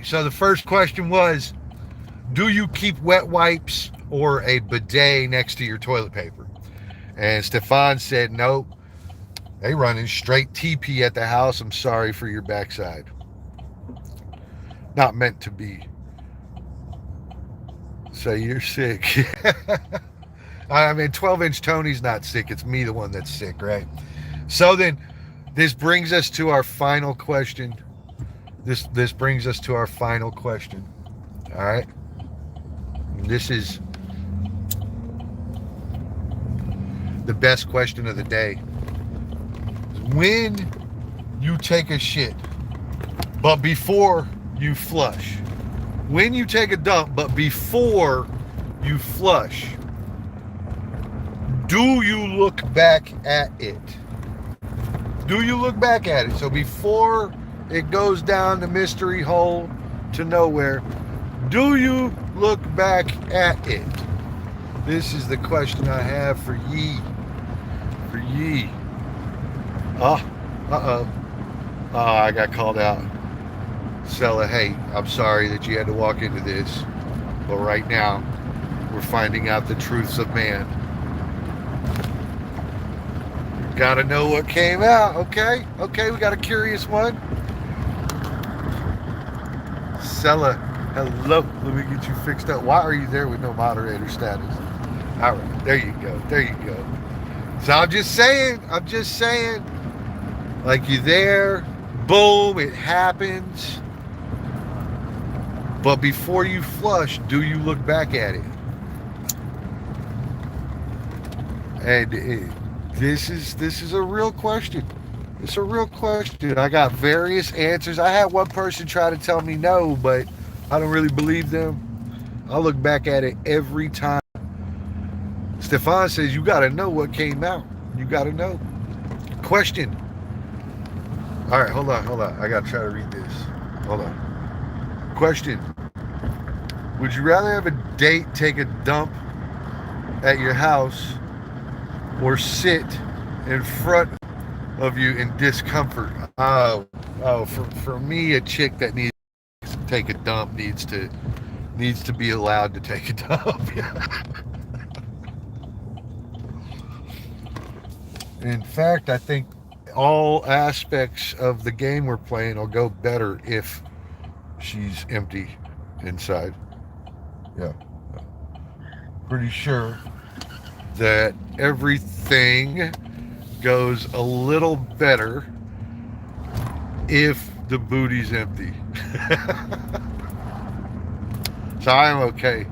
So the first question was, do you keep wet wipes or a bidet next to your toilet paper? And Stefan said, nope. They running straight TP at the house. I'm sorry for your backside. Not meant to be. So you're sick. I mean, 12-inch Tony's not sick. It's me, the one that's sick, right? So then this brings us to our final question. This brings us to our final question. All right. This is the best question of the day. When you take a shit, but before you flush. When you take a dump, but before you flush, do you look back at it? Do you look back at it? So before it goes down the mystery hole to nowhere, do you look back at it? This is the question I have for ye. For ye. Oh, I got called out. Sella, hey, I'm sorry that you had to walk into this, but right now we're finding out the truths of man. Gotta know what came out, okay? Okay, we got a curious one. Sella, hello. Let me get you fixed up. Why are you there with no moderator status? All right, there you go. There you go. So I'm just saying, like you there, boom, it happens. But before you flush, do you look back at it? And this is a real question. It's a real question. I got various answers. I had one person try to tell me no, but I don't really believe them. I look back at it every time. Stefan says you got to know what came out. You got to know. Question. All right, hold on. I got to try to read this. Hold on. Question. Would you rather have a date take a dump at your house or sit in front of you in discomfort? For me, a chick that needs to take a dump needs to be allowed to take a dump. In fact, I think all aspects of the game we're playing will go better if she's empty inside. Yeah. Pretty sure that everything goes a little better if the booty's empty. So I'm okay.